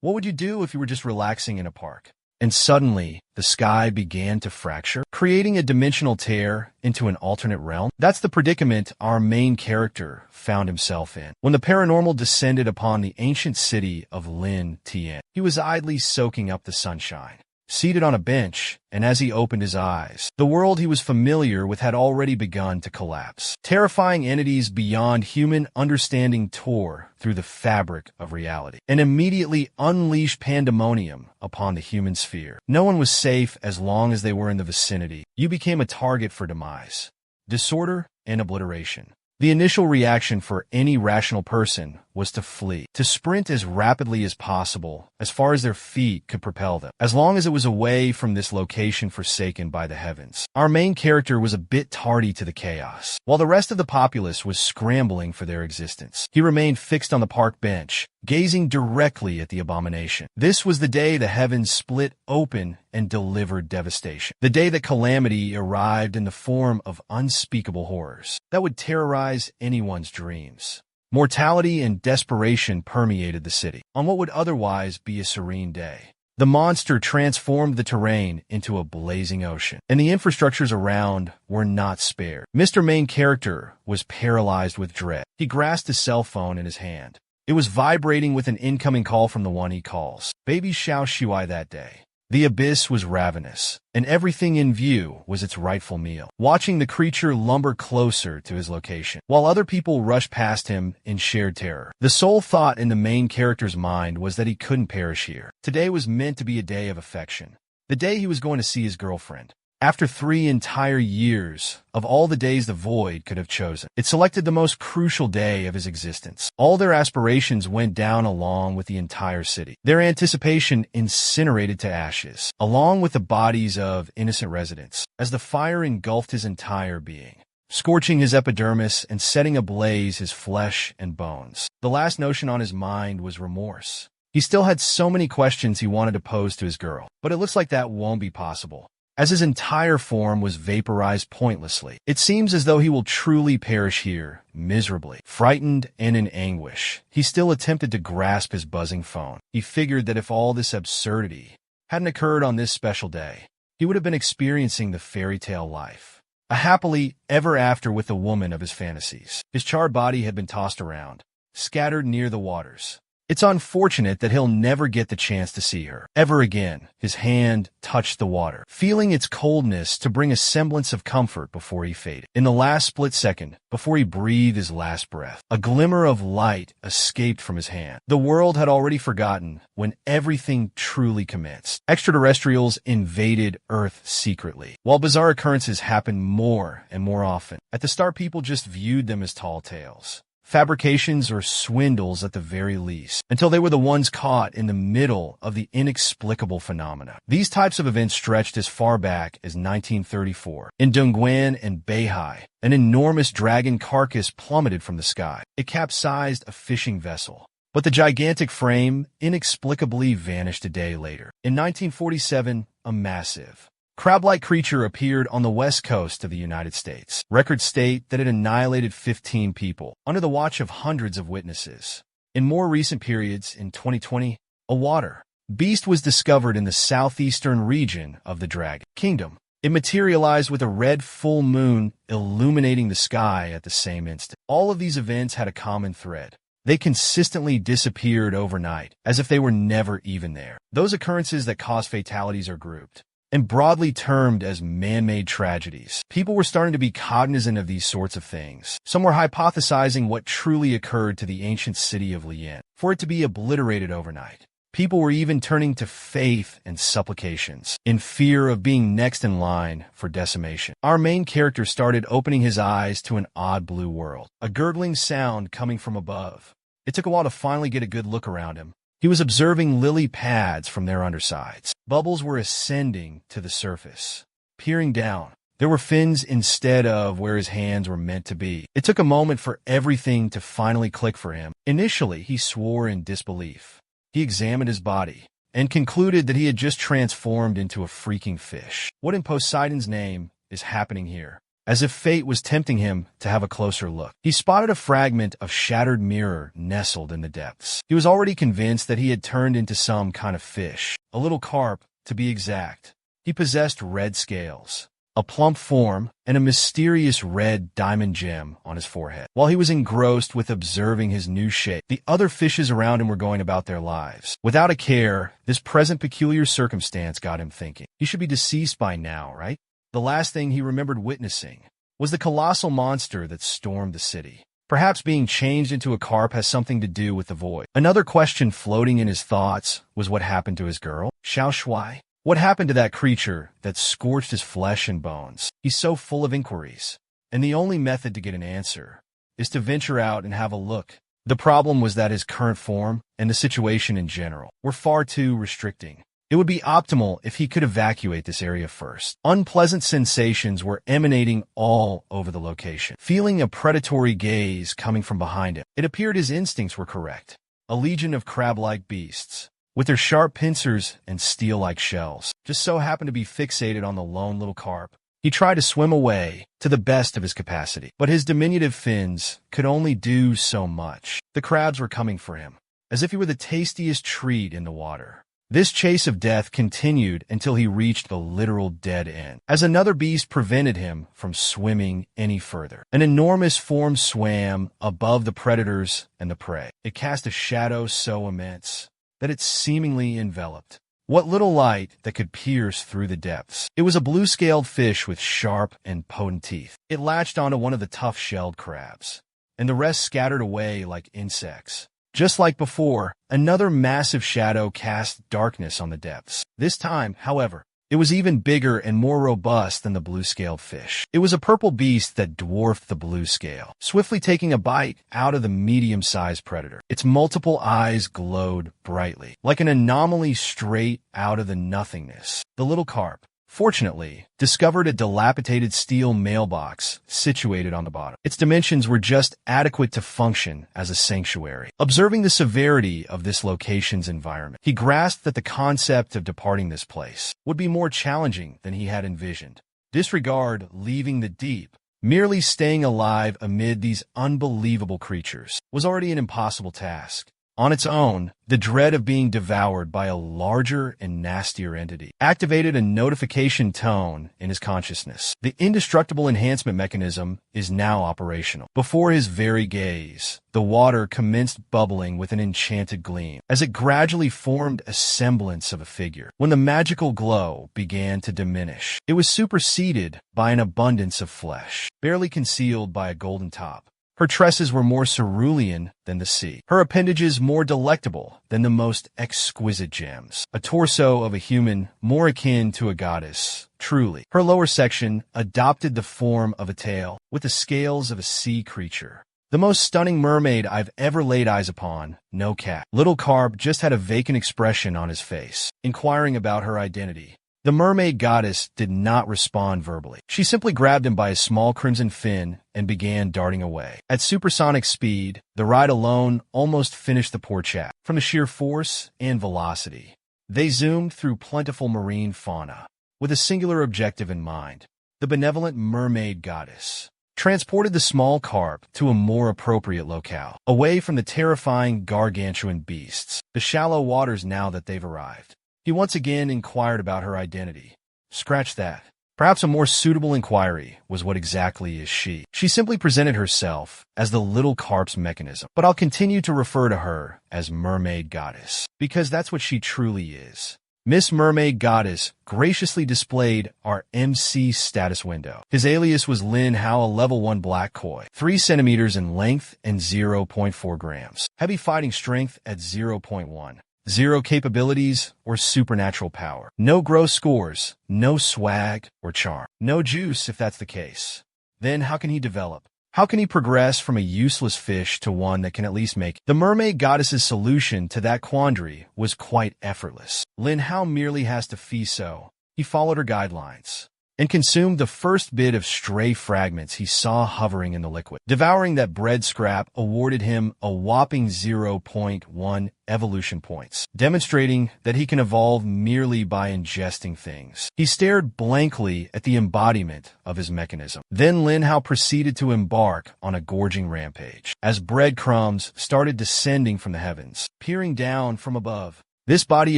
What would you do if you were just relaxing in a park? And suddenly, the sky began to fracture, creating a dimensional tear into an alternate realm? That's the predicament our main character found himself in. When the paranormal descended upon the ancient city of Lin Tian, he was idly soaking up the sunshine, seated on a bench, and as he opened his eyes, the world he was familiar with had already begun to collapse. Terrifying entities beyond human understanding tore through the fabric of reality and immediately unleashed pandemonium upon the human sphere. No one was safe as long as they were in the vicinity. You became a target for demise, disorder, and obliteration. The initial reaction for any rational person was to flee, to sprint as rapidly as possible, as far as their feet could propel them, as long as it was away from this location forsaken by the heavens. Our main character was a bit tardy to the chaos. While the rest of the populace was scrambling for their existence, he remained fixed on the park bench, gazing directly at the abomination. This was the day the heavens split open and delivered devastation. The day that calamity arrived in the form of unspeakable horrors that would terrorize anyone's dreams. Mortality and desperation permeated the city on what would otherwise be a serene day. The monster transformed the terrain into a blazing ocean, and the infrastructures around were not spared. Mr. Main Character was paralyzed with dread. He grasped his cell phone in his hand. It was vibrating with an incoming call from the one he calls Baby Xiao Shuai that day. The abyss was ravenous, and everything in view was its rightful meal. Watching the creature lumber closer to his location, while other people rushed past him in shared terror, the sole thought in the main character's mind was that he couldn't perish here. Today was meant to be a day of affection, the day he was going to see his girlfriend. After 3 entire years of all the days the Void could have chosen, it selected the most crucial day of his existence. All their aspirations went down along with the entire city. Their anticipation incinerated to ashes, along with the bodies of innocent residents, as the fire engulfed his entire being, scorching his epidermis and setting ablaze his flesh and bones. The last notion on his mind was remorse. He still had so many questions he wanted to pose to his girl, but it looks like that won't be possible, as his entire form was vaporized pointlessly. It seems as though he will truly perish here, miserably. Frightened and in anguish, he still attempted to grasp his buzzing phone. He figured that if all this absurdity hadn't occurred on this special day, he would have been experiencing the fairy tale life, a happily ever after with the woman of his fantasies. His charred body had been tossed around, scattered near the waters. It's unfortunate that he'll never get the chance to see her ever again. His hand touched the water, feeling its coldness to bring a semblance of comfort before he faded. In the last split second, before he breathed his last breath, a glimmer of light escaped from his hand. The world had already forgotten when everything truly commenced. Extraterrestrials invaded Earth secretly, while bizarre occurrences happened more and more often. At the start, people just viewed them as tall tales, fabrications or swindles at the very least, until they were the ones caught in the middle of the inexplicable phenomena. These types of events stretched as far back as 1934. In Dongguan and Beihai, an enormous dragon carcass plummeted from the sky. It capsized a fishing vessel, but the gigantic frame inexplicably vanished a day later. In 1947, a massive crab-like creature appeared on the west coast of the United States. Records state that it annihilated 15 people, under the watch of hundreds of witnesses. In more recent periods, in 2020, a water beast was discovered in the southeastern region of the Dragon Kingdom. It materialized with a red full moon illuminating the sky at the same instant. All of these events had a common thread. They consistently disappeared overnight, as if they were never even there. Those occurrences that cause fatalities are grouped and broadly termed as man-made tragedies. People were starting to be cognizant of these sorts of things. Some were hypothesizing what truly occurred to the ancient city of Lian, for it to be obliterated overnight. People were even turning to faith and supplications, in fear of being next in line for decimation. Our main character started opening his eyes to an odd blue world, a gurgling sound coming from above. It took a while to finally get a good look around him. He was observing lily pads from their undersides. Bubbles were ascending to the surface. Peering down, there were fins instead of where his hands were meant to be. It took a moment for everything to finally click for him. Initially, he swore in disbelief. He examined his body and concluded that he had just transformed into a freaking fish. What in Poseidon's name is happening here? as if fate was tempting him to have a closer look. He spotted a fragment of shattered mirror nestled in the depths. He was already convinced that he had turned into some kind of fish, a little carp, to be exact. He possessed red scales, a plump form, and a mysterious red diamond gem on his forehead. While he was engrossed with observing his new shape, the other fishes around him were going about their lives. Without a care, this present peculiar circumstance got him thinking. He should be deceased by now, right? The last thing he remembered witnessing was the colossal monster that stormed the city. Perhaps being changed into a carp has something to do with the void. Another question floating in his thoughts was what happened to his girl, Xiao Shuai. What happened to that creature that scorched his flesh and bones? He's so full of inquiries, and the only method to get an answer is to venture out and have a look. The problem was that his current form and the situation in general were far too restricting. It would be optimal if he could evacuate this area first. Unpleasant sensations were emanating all over the location. Feeling a predatory gaze coming from behind him, it appeared his instincts were correct. A legion of crab-like beasts, with their sharp pincers and steel-like shells, just so happened to be fixated on the lone little carp. He tried to swim away to the best of his capacity, but his diminutive fins could only do so much. The crabs were coming for him, as if he were the tastiest treat in the water. This chase of death continued until he reached the literal dead end, as another beast prevented him from swimming any further. An enormous form swam above the predators and the prey. It cast a shadow so immense that it seemingly enveloped what little light that could pierce through the depths. It was a blue-scaled fish with sharp and potent teeth. It latched onto one of the tough-shelled crabs, and the rest scattered away like insects. Just like before, another massive shadow cast darkness on the depths. This time, however, it was even bigger and more robust than the blue-scaled fish. It was a purple beast that dwarfed the blue scale, swiftly taking a bite out of the medium-sized predator. Its multiple eyes glowed brightly, like an anomaly straight out of the nothingness. The little carp, fortunately, discovered a dilapidated steel mailbox situated on the bottom. Its dimensions were just adequate to function as a sanctuary. Observing the severity of this location's environment, he grasped that the concept of departing this place would be more challenging than he had envisioned. Disregard leaving the deep. Merely staying alive amid these unbelievable creatures was already an impossible task. On its own, the dread of being devoured by a larger and nastier entity activated a notification tone in his consciousness. The indestructible enhancement mechanism is now operational. Before his very gaze, the water commenced bubbling with an enchanted gleam, as it gradually formed a semblance of a figure. When the magical glow began to diminish, it was superseded by an abundance of flesh, barely concealed by a golden top. Her tresses were more cerulean than the sea, her appendages more delectable than the most exquisite gems. A torso of a human more akin to a goddess, truly. Her lower section adopted the form of a tail, with the scales of a sea creature. The most stunning mermaid I've ever laid eyes upon, no cap. Little Carp just had a vacant expression on his face, inquiring about her identity. The mermaid goddess did not respond verbally. She simply grabbed him by his small crimson fin and began darting away. At supersonic speed, the ride alone almost finished the poor chap. From the sheer force and velocity, they zoomed through plentiful marine fauna, with a singular objective in mind. The benevolent mermaid goddess transported the small carp to a more appropriate locale, away from the terrifying gargantuan beasts, the shallow waters now that they've arrived. He once again inquired about her identity. Scratch that. Perhaps a more suitable inquiry was what exactly is she. She simply presented herself as the little carp's mechanism, but I'll continue to refer to her as Mermaid Goddess, because that's what she truly is. Miss Mermaid Goddess graciously displayed our MC status window. His alias was Lin Hao, a level 1 black koi, 3 centimeters in length and 0.4 grams. Heavy fighting strength at 0.1. 0 capabilities or supernatural power. No gross scores, no swag or charm. No juice if that's the case. Then how can he develop? How can he progress from a useless fish to one that can at least make it? The mermaid goddess's solution to that quandary was quite effortless. Lin Hao merely has to fee so. He followed her guidelines and consumed the first bit of stray fragments he saw hovering in the liquid. Devouring that bread scrap awarded him a whopping 0.1 evolution points, demonstrating that he can evolve merely by ingesting things. He stared blankly at the embodiment of his mechanism. Then Lin Hao proceeded to embark on a gorging rampage. As breadcrumbs started descending from the heavens, peering down from above, this body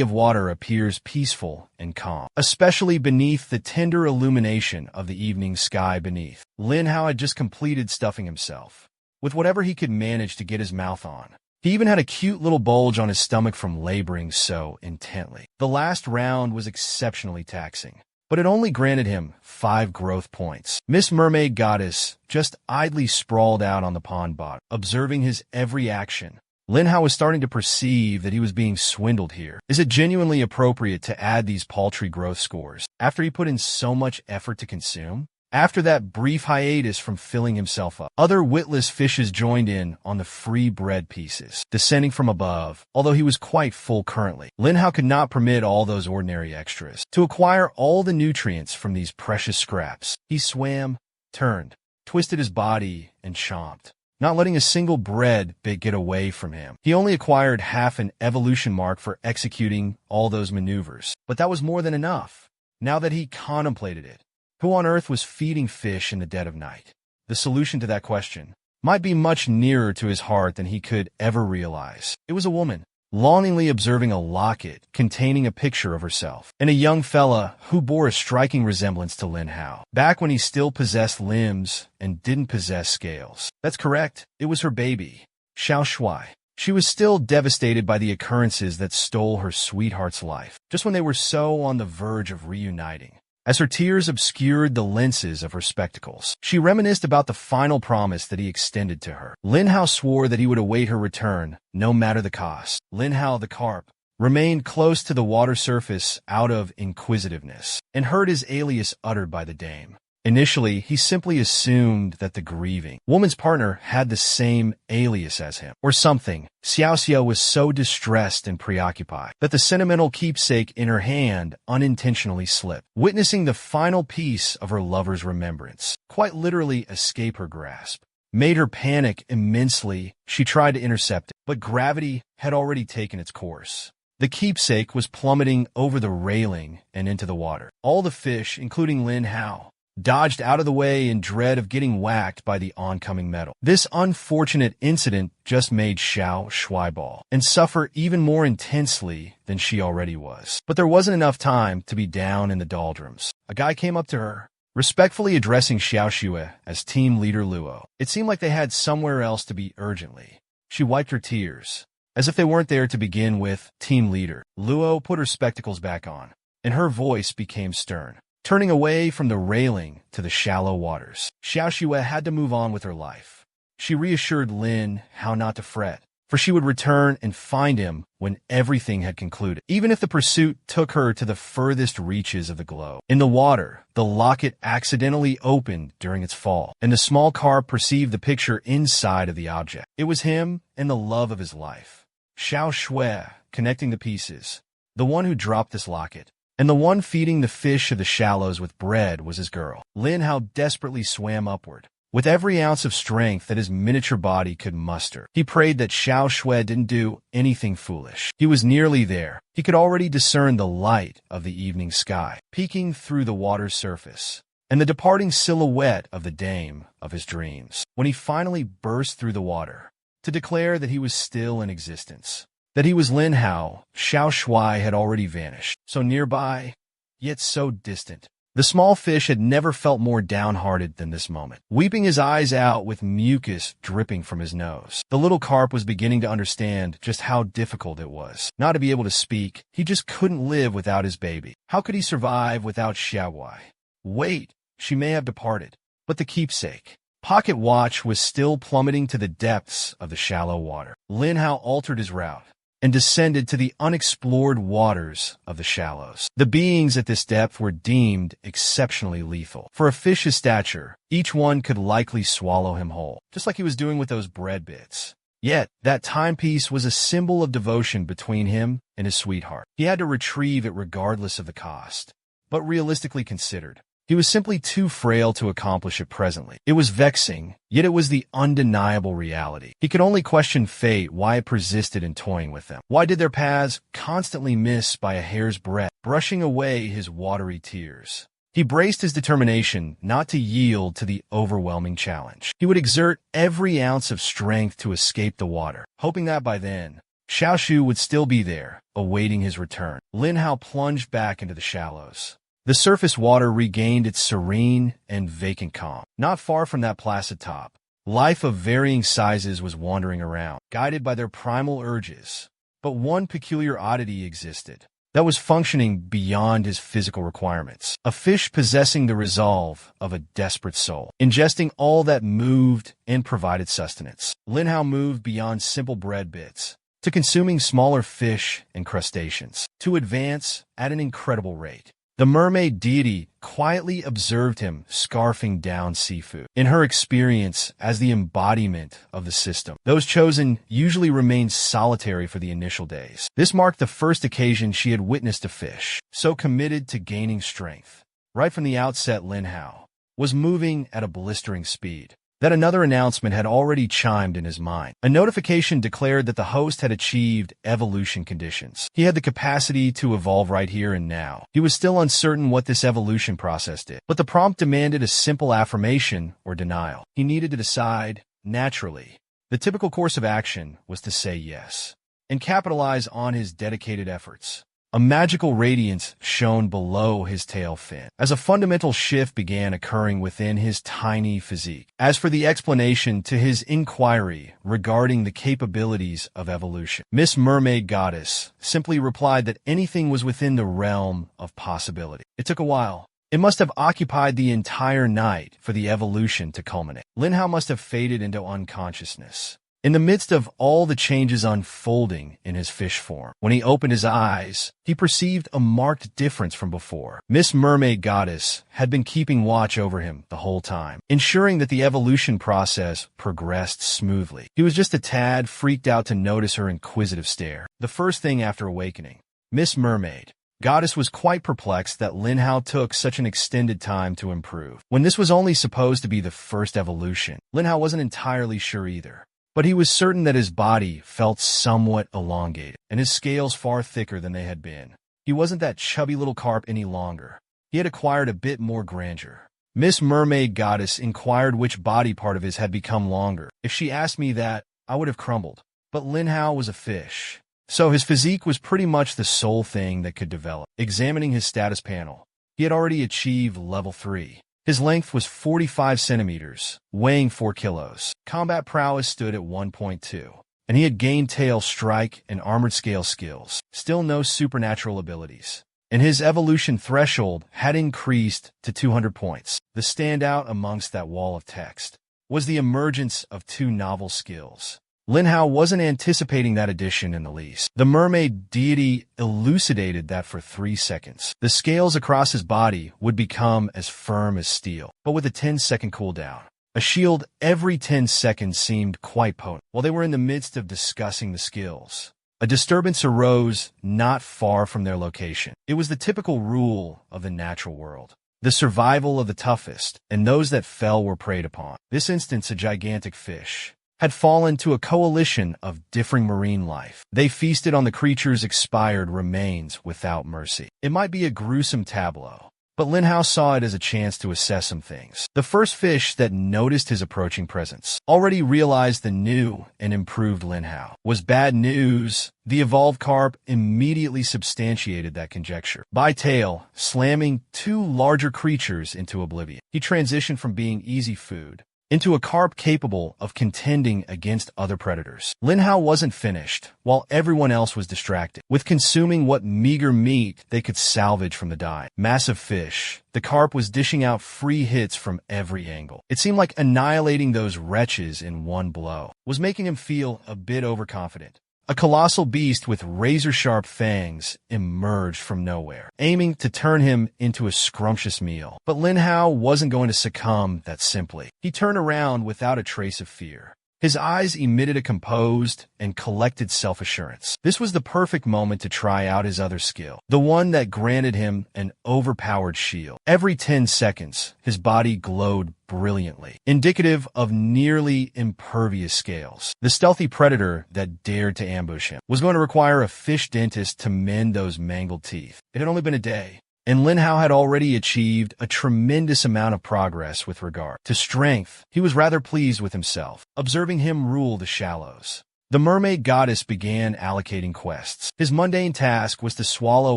of water appears peaceful and calm, especially beneath the tender illumination of the evening sky beneath. Lin Hao had just completed stuffing himself with whatever he could manage to get his mouth on. He even had a cute little bulge on his stomach from laboring so intently. The last round was exceptionally taxing, but it only granted him 5 growth points. Miss Mermaid Goddess just idly sprawled out on the pond bottom, observing his every action. Lin Hao was starting to perceive that he was being swindled here. Is it genuinely appropriate to add these paltry growth scores after he put in so much effort to consume? After that brief hiatus from filling himself up, other witless fishes joined in on the free bread pieces, descending from above, although he was quite full currently. Lin Hao could not permit all those ordinary extras to acquire all the nutrients from these precious scraps. He swam, turned, twisted his body, and chomped, not letting a single bread bit get away from him. He only acquired half an evolution mark for executing all those maneuvers, but that was more than enough. Now that he contemplated it, who on earth was feeding fish in the dead of night? The solution to that question might be much nearer to his heart than he could ever realize. It was a woman, longingly observing a locket containing a picture of herself, and a young fella who bore a striking resemblance to Lin Hao, back when he still possessed limbs and didn't possess scales. That's correct, it was her baby, Xiao Shuai. She was still devastated by the occurrences that stole her sweetheart's life, just when they were so on the verge of reuniting. As her tears obscured the lenses of her spectacles, she reminisced about the final promise that he extended to her. Lin Hao swore that he would await her return, no matter the cost. Lin Hao, the carp, remained close to the water surface out of inquisitiveness, and heard his alias uttered by the dame. Initially, he simply assumed that the grieving woman's partner had the same alias as him, or something. Xiao Xiao was so distressed and preoccupied that the sentimental keepsake in her hand unintentionally slipped, witnessing the final piece of her lover's remembrance quite literally escape her grasp. Made her panic immensely. She tried to intercept it, but gravity had already taken its course. The keepsake was plummeting over the railing and into the water. All the fish, including Lin Hao, dodged out of the way in dread of getting whacked by the oncoming metal. This unfortunate incident just made Xiao Shuai bawl and suffer even more intensely than she already was. But there wasn't enough time to be down in the doldrums. A guy came up to her, respectfully addressing Xiao Shuai as team leader Luo. It seemed like they had somewhere else to be urgently. She wiped her tears, as if they weren't there to begin with. Team leader Luo put her spectacles back on, and her voice became stern, turning away from the railing to the shallow waters. Xiao Shuai had to move on with her life. She reassured Lin how not to fret, for she would return and find him when everything had concluded, even if the pursuit took her to the furthest reaches of the globe. In the water, the locket accidentally opened during its fall, and the small carp perceived the picture inside of the object. It was him and the love of his life. Xiao Shuai, connecting the pieces, the one who dropped this locket, and the one feeding the fish of the shallows with bread was his girl. Lin Hao desperately swam upward, with every ounce of strength that his miniature body could muster. He prayed that Xiao Shuai didn't do anything foolish. He was nearly there. He could already discern the light of the evening sky, peeking through the water's surface, and the departing silhouette of the dame of his dreams, when he finally burst through the water to declare that he was still in existence. That he was Lin Hao. Xiao Shuai had already vanished, so nearby, yet so distant. The small fish had never felt more downhearted than this moment, weeping his eyes out with mucus dripping from his nose. The little carp was beginning to understand just how difficult it was not to be able to speak. He just couldn't live without his baby. How could he survive without Xiaowai? Wait, she may have departed, but the keepsake pocket watch was still plummeting to the depths of the shallow water. Lin Hao altered his route and descended to the unexplored waters of the shallows. The beings at this depth were deemed exceptionally lethal. For a fish's stature, each one could likely swallow him whole, just like he was doing with those bread bits. Yet, that timepiece was a symbol of devotion between him and his sweetheart. He had to retrieve it regardless of the cost. But realistically considered, He was simply too frail to accomplish it presently. It was vexing, yet it was the undeniable reality. He could only question fate, why it persisted in toying with them. Why did their paths constantly miss by a hair's breadth, brushing away his watery tears? He braced his determination not to yield to the overwhelming challenge. He would exert every ounce of strength to escape the water, hoping that by then, Xiaoshu would still be there, awaiting his return. Lin Hao plunged back into the shallows. The surface water regained its serene and vacant calm. Not far from that placid top, life of varying sizes was wandering around, guided by their primal urges. But one peculiar oddity existed that was functioning beyond his physical requirements. A fish possessing the resolve of a desperate soul, ingesting all that moved and provided sustenance. Lin Hao moved beyond simple bread bits to consuming smaller fish and crustaceans, to advance at an incredible rate. The mermaid deity quietly observed him scarfing down seafood. In her experience as the embodiment of the system, those chosen usually remained solitary for the initial days. This marked the first occasion she had witnessed a fish so committed to gaining strength. Right from the outset, Lin Hao was moving at a blistering speed. That another announcement had already chimed in his mind. A notification declared that the host had achieved evolution conditions. He had the capacity to evolve right here and now. He was still uncertain what this evolution process did, but the prompt demanded a simple affirmation or denial. He needed to decide, naturally. The typical course of action was to say yes and capitalize on his dedicated efforts. A magical radiance shone below his tail fin, as a fundamental shift began occurring within his tiny physique. As for the explanation to his inquiry regarding the capabilities of evolution, Miss Mermaid Goddess simply replied that anything was within the realm of possibility. It took a while. It must have occupied the entire night for the evolution to culminate. Lin Hao must have faded into unconsciousness in the midst of all the changes unfolding in his fish form. When he opened his eyes, he perceived a marked difference from before. Miss Mermaid Goddess had been keeping watch over him the whole time, ensuring that the evolution process progressed smoothly. He was just a tad freaked out to notice her inquisitive stare. The first thing after awakening, Miss Mermaid Goddess was quite perplexed that Lin Hao took such an extended time to improve. When this was only supposed to be the first evolution, Lin Hao wasn't entirely sure either. But he was certain that his body felt somewhat elongated, and his scales far thicker than they had been. He wasn't that chubby little carp any longer. He had acquired a bit more grandeur. Miss Mermaid Goddess inquired which body part of his had become longer. If she asked me that, I would have crumbled. But Lin Hao was a fish, so his physique was pretty much the sole thing that could develop. Examining his status panel, he had already achieved level 3. His length was 45 centimeters, weighing 4 kilos. Combat prowess stood at 1.2, and he had gained tail, strike, and armored scale skills. Still no supernatural abilities. And his evolution threshold had increased to 200 points. The standout amongst that wall of text was the emergence of 2 novel skills. Lin Hao wasn't anticipating that addition in the least. The mermaid deity elucidated that for 3 seconds, the scales across his body would become as firm as steel, but with a 10-second cooldown. A shield every 10 seconds seemed quite potent. While they were in the midst of discussing the skills, a disturbance arose not far from their location. It was the typical rule of the natural world. The survival of the toughest, and those that fell were preyed upon. This instance, a gigantic fish had fallen to a coalition of differing marine life. They feasted on the creature's expired remains without mercy. It might be a gruesome tableau, but Lin Hao saw it as a chance to assess some things. The first fish that noticed his approaching presence already realized the new and improved Lin Hao was bad news. The evolved carp immediately substantiated that conjecture. By tail, slamming 2 larger creatures into oblivion. He transitioned from being easy food into a carp capable of contending against other predators. Lin Hao wasn't finished, while everyone else was distracted with consuming what meager meat they could salvage from the dive. Massive fish, the carp was dishing out free hits from every angle. It seemed like annihilating those wretches in one blow was making him feel a bit overconfident. A colossal beast with razor-sharp fangs emerged from nowhere, aiming to turn him into a scrumptious meal. But Lin Hao wasn't going to succumb that simply. He turned around without a trace of fear. His eyes emitted a composed and collected self-assurance. This was the perfect moment to try out his other skill, the one that granted him an overpowered shield. Every 10 seconds, his body glowed brilliantly, indicative of nearly impervious scales. The stealthy predator that dared to ambush him was going to require a fish dentist to mend those mangled teeth. It had only been a day, and Lin Hao had already achieved a tremendous amount of progress with regard to strength. He was rather pleased with himself, observing him rule the shallows. The mermaid goddess began allocating quests. His mundane task was to swallow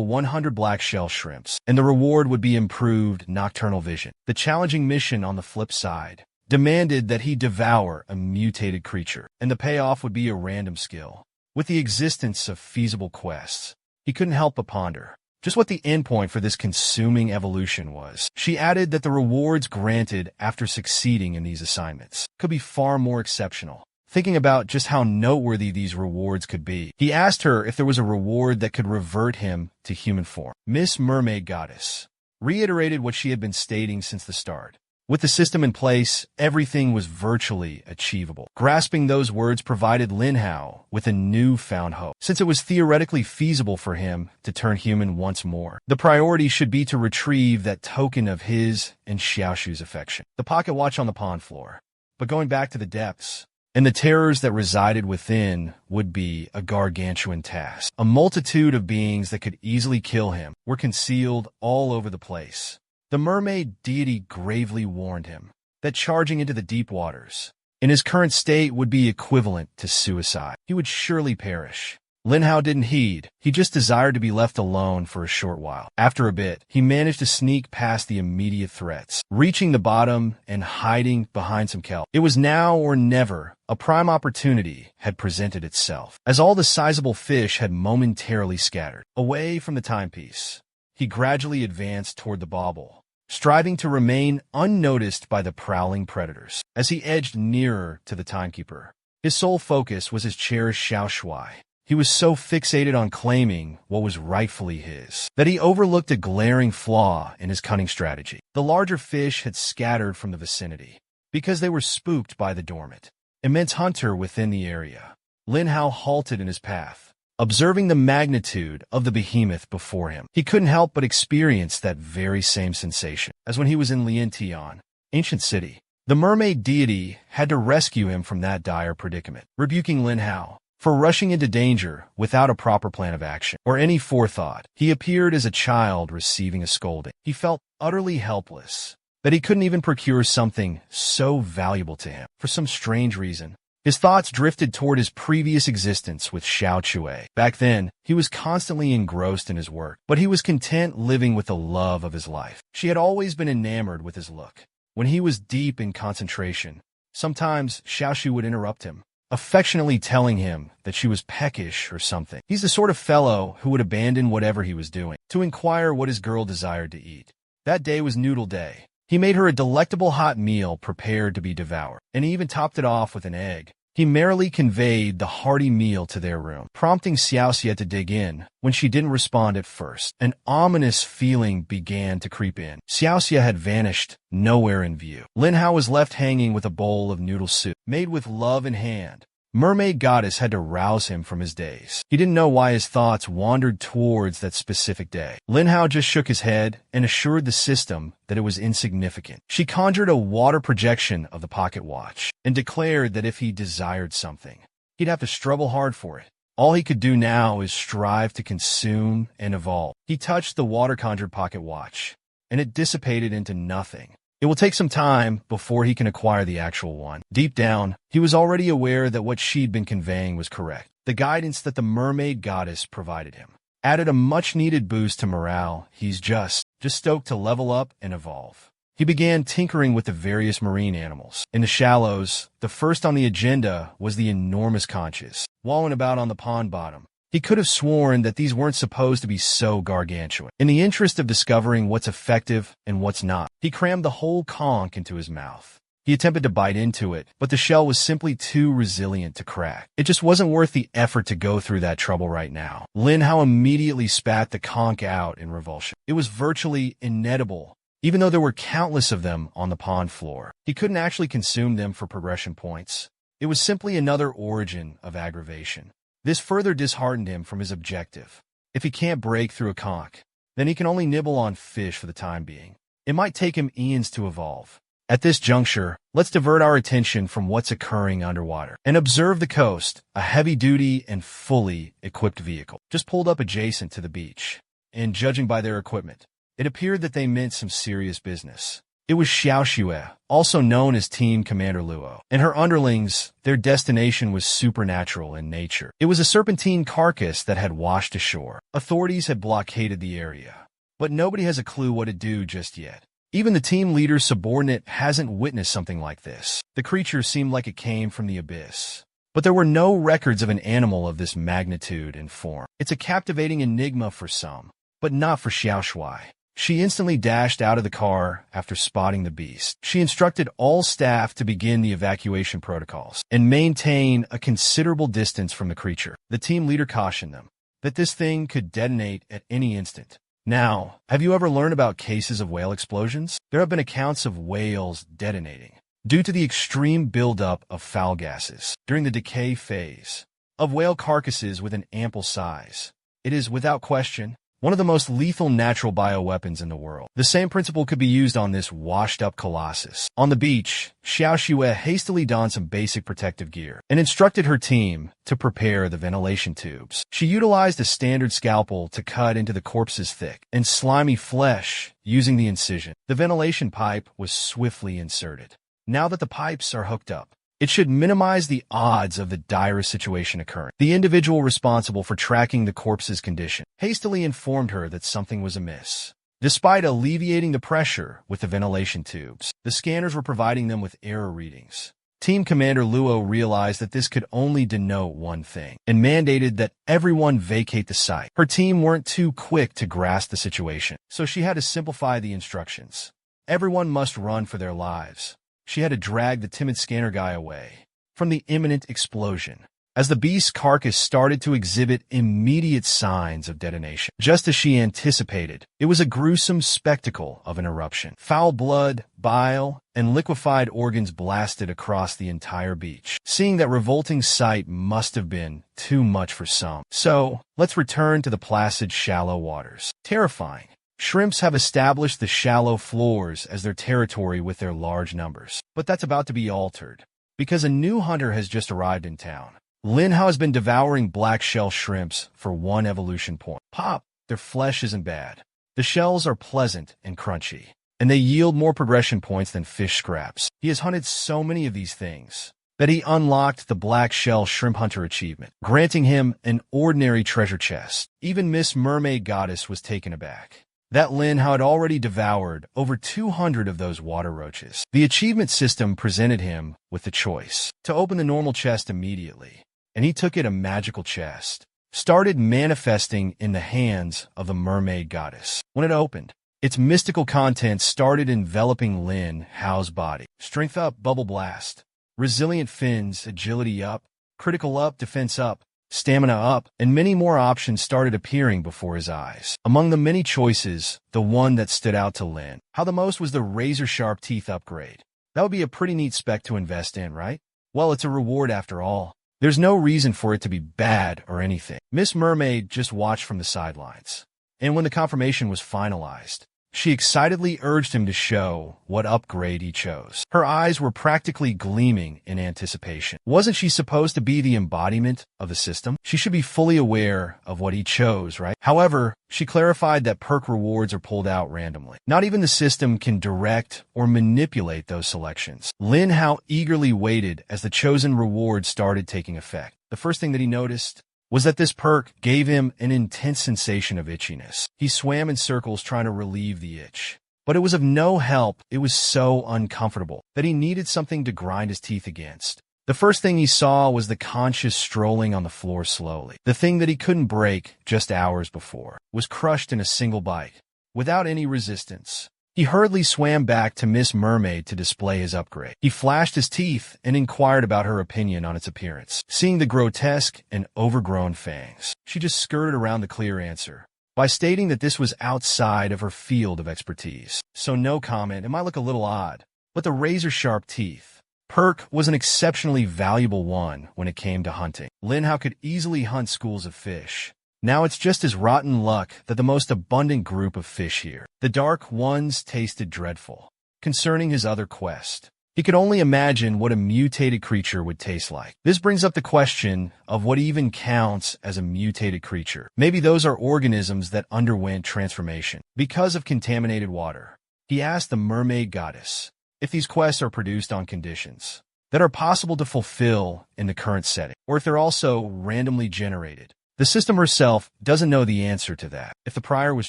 100 black shell shrimps, and the reward would be improved nocturnal vision. The challenging mission, on the flip side, demanded that he devour a mutated creature, and the payoff would be a random skill. With the existence of feasible quests, he couldn't help but ponder just what the endpoint for this consuming evolution was. She added that the rewards granted after succeeding in these assignments could be far more exceptional. Thinking about just how noteworthy these rewards could be, he asked her if there was a reward that could revert him to human form. Miss Mermaid Goddess reiterated what she had been stating since the start. With the system in place, everything was virtually achievable. Grasping those words provided Lin Hao with a newfound hope, since it was theoretically feasible for him to turn human once more. The priority should be to retrieve that token of his and Xiaoshu's affection, the pocket watch on the pond floor. But going back to the depths, and the terrors that resided within would be a gargantuan task. A multitude of beings that could easily kill him were concealed all over the place. The mermaid deity gravely warned him that charging into the deep waters in his current state would be equivalent to suicide. He would surely perish. Lin Hao didn't heed. He just desired to be left alone for a short while. After a bit, he managed to sneak past the immediate threats, reaching the bottom and hiding behind some kelp. It was now or never. A prime opportunity had presented itself, as all the sizable fish had momentarily scattered away from the timepiece. He gradually advanced toward the bauble, striving to remain unnoticed by the prowling predators. As he edged nearer to the timekeeper, his sole focus was his cherished Xiao Shui. He was so fixated on claiming what was rightfully his that he overlooked a glaring flaw in his cunning strategy. The larger fish had scattered from the vicinity because they were spooked by the dormant, immense hunter within the area. Lin Hao halted in his path, observing the magnitude of the behemoth before him. He couldn't help but experience that very same sensation as when he was in Liantian, ancient city. The mermaid deity had to rescue him from that dire predicament, rebuking Lin Hao for rushing into danger without a proper plan of action or any forethought. He appeared as a child receiving a scolding. He felt utterly helpless that he couldn't even procure something so valuable to him. For some strange reason, his thoughts drifted toward his previous existence with Xiao Chue. Back then, he was constantly engrossed in his work, but he was content living with the love of his life. She had always been enamored with his look. When he was deep in concentration, sometimes Xiaoshu would interrupt him, affectionately telling him that she was peckish or something. He's the sort of fellow who would abandon whatever he was doing to inquire what his girl desired to eat. That day was noodle day. He made her a delectable hot meal prepared to be devoured, and he even topped it off with an egg. He merrily conveyed the hearty meal to their room, prompting Xiaoxia to dig in when she didn't respond at first. An ominous feeling began to creep in. Xiaoxia had vanished, nowhere in view. Lin Hao was left hanging with a bowl of noodle soup, made with love in hand. Mermaid Goddess had to rouse him from his daze. He didn't know why his thoughts wandered towards that specific day. Lin Hao just shook his head and assured the system that it was insignificant. She conjured a water projection of the pocket watch and declared that if he desired something, he'd have to struggle hard for it. All he could do now is strive to consume and evolve. He touched the water-conjured pocket watch, and it dissipated into nothing. It will take some time before he can acquire the actual one. Deep down, he was already aware that what she'd been conveying was correct. The guidance that the mermaid goddess provided him added a much-needed boost to morale. He's just stoked to level up and evolve. He began tinkering with the various marine animals. In the shallows, the first on the agenda was the enormous conches, wallowing about on the pond bottom. He could have sworn that these weren't supposed to be so gargantuan. In the interest of discovering what's effective and what's not, he crammed the whole conch into his mouth. He attempted to bite into it, but the shell was simply too resilient to crack. It just wasn't worth the effort to go through that trouble right now. Lin Hao immediately spat the conch out in revulsion. It was virtually inedible, even though there were countless of them on the pond floor. He couldn't actually consume them for progression points. It was simply another origin of aggravation. This further disheartened him from his objective. If he can't break through a conch, then he can only nibble on fish for the time being. It might take him eons to evolve. At this juncture, let's divert our attention from what's occurring underwater and observe the coast. A heavy-duty and fully equipped vehicle just pulled up adjacent to the beach, and judging by their equipment, it appeared that they meant some serious business. It was Xiaoxue, also known as Team Commander Luo, and her underlings. Their destination was supernatural in nature. It was a serpentine carcass that had washed ashore. Authorities had blockaded the area, but nobody has a clue what to do just yet. Even the team leader's subordinate hasn't witnessed something like this. The creature seemed like it came from the abyss, but there were no records of an animal of this magnitude and form. It's a captivating enigma for some, but not for Xiaoxue. She instantly dashed out of the car after spotting the beast. She instructed all staff to begin the evacuation protocols and maintain a considerable distance from the creature. The team leader cautioned them that this thing could detonate at any instant. Now, have you ever learned about cases of whale explosions? There have been accounts of whales detonating due to the extreme buildup of foul gases during the decay phase of whale carcasses with an ample size. It is, without question, one of the most lethal natural bioweapons in the world. The same principle could be used on this washed-up colossus. On the beach, Xiaoxue hastily donned some basic protective gear and instructed her team to prepare the ventilation tubes. She utilized a standard scalpel to cut into the corpse's thick and slimy flesh using the incision. The ventilation pipe was swiftly inserted. Now that the pipes are hooked up, it should minimize the odds of the direst situation occurring. The individual responsible for tracking the corpse's condition hastily informed her that something was amiss. Despite alleviating the pressure with the ventilation tubes, the scanners were providing them with error readings. Team Commander Luo realized that this could only denote one thing and mandated that everyone vacate the site. Her team weren't too quick to grasp the situation, so she had to simplify the instructions. Everyone must run for their lives. She had to drag the timid scanner guy away from the imminent explosion as the beast's carcass started to exhibit immediate signs of detonation. Just as she anticipated, it was a gruesome spectacle of an eruption. Foul blood, bile, and liquefied organs blasted across the entire beach. Seeing that revolting sight must have been too much for some. So, let's return to the placid, shallow waters. Terrifying. Shrimps have established the shallow floors as their territory with their large numbers. But that's about to be altered, because a new hunter has just arrived in town. Lin Hao has been devouring black shell shrimps for one evolution point. Pop! Their flesh isn't bad. The shells are pleasant and crunchy, and they yield more progression points than fish scraps. He has hunted so many of these things that he unlocked the Black Shell Shrimp Hunter achievement, granting him an ordinary treasure chest. Even Miss Mermaid Goddess was taken aback that Lin Hao had already devoured over 200 of those water roaches. The achievement system presented him with the choice to open the normal chest immediately, and he took it. A magical chest started manifesting in the hands of the mermaid goddess. When it opened, its mystical contents started enveloping Lin Hao's body. Strength up, bubble blast. Resilient fins, agility up, critical up, defense up, stamina up, and many more options started appearing before his eyes. Among the many choices, the one that stood out to Lin Hao the most was the razor-sharp teeth upgrade. That would be a pretty neat spec to invest in, right? Well, it's a reward after all. There's no reason for it to be bad or anything. Miss Mermaid just watched from the sidelines, and when the confirmation was finalized, she excitedly urged him to show what upgrade he chose. Her eyes were practically gleaming in anticipation. Wasn't she supposed to be the embodiment of the system? She should be fully aware of what he chose, right? However, she clarified that perk rewards are pulled out randomly. Not even the system can direct or manipulate those selections. Lin Hao eagerly waited as the chosen reward started taking effect. The first thing that he noticed was that this perk gave him an intense sensation of itchiness. He swam in circles trying to relieve the itch, but it was of no help. It was so uncomfortable that he needed something to grind his teeth against. The first thing he saw was the conscious strolling on the floor slowly. The thing that he couldn't break just hours before was crushed in a single bite, without any resistance. He hurriedly swam back to Miss Mermaid to display his upgrade. He flashed his teeth and inquired about her opinion on its appearance. Seeing the grotesque and overgrown fangs, she just skirted around the clear answer by stating that this was outside of her field of expertise. So no comment. It might look a little odd, but the razor-sharp teeth perk was an exceptionally valuable one when it came to hunting. Lin Hao could easily hunt schools of fish. Now it's just his rotten luck that the most abundant group of fish here, the dark ones, tasted dreadful. Concerning his other quest, he could only imagine what a mutated creature would taste like. This brings up the question of what even counts as a mutated creature. Maybe those are organisms that underwent transformation because of contaminated water. He asked the mermaid goddess if these quests are produced on conditions that are possible to fulfill in the current setting, or if they're also randomly generated. The system herself doesn't know the answer to that. If the prior was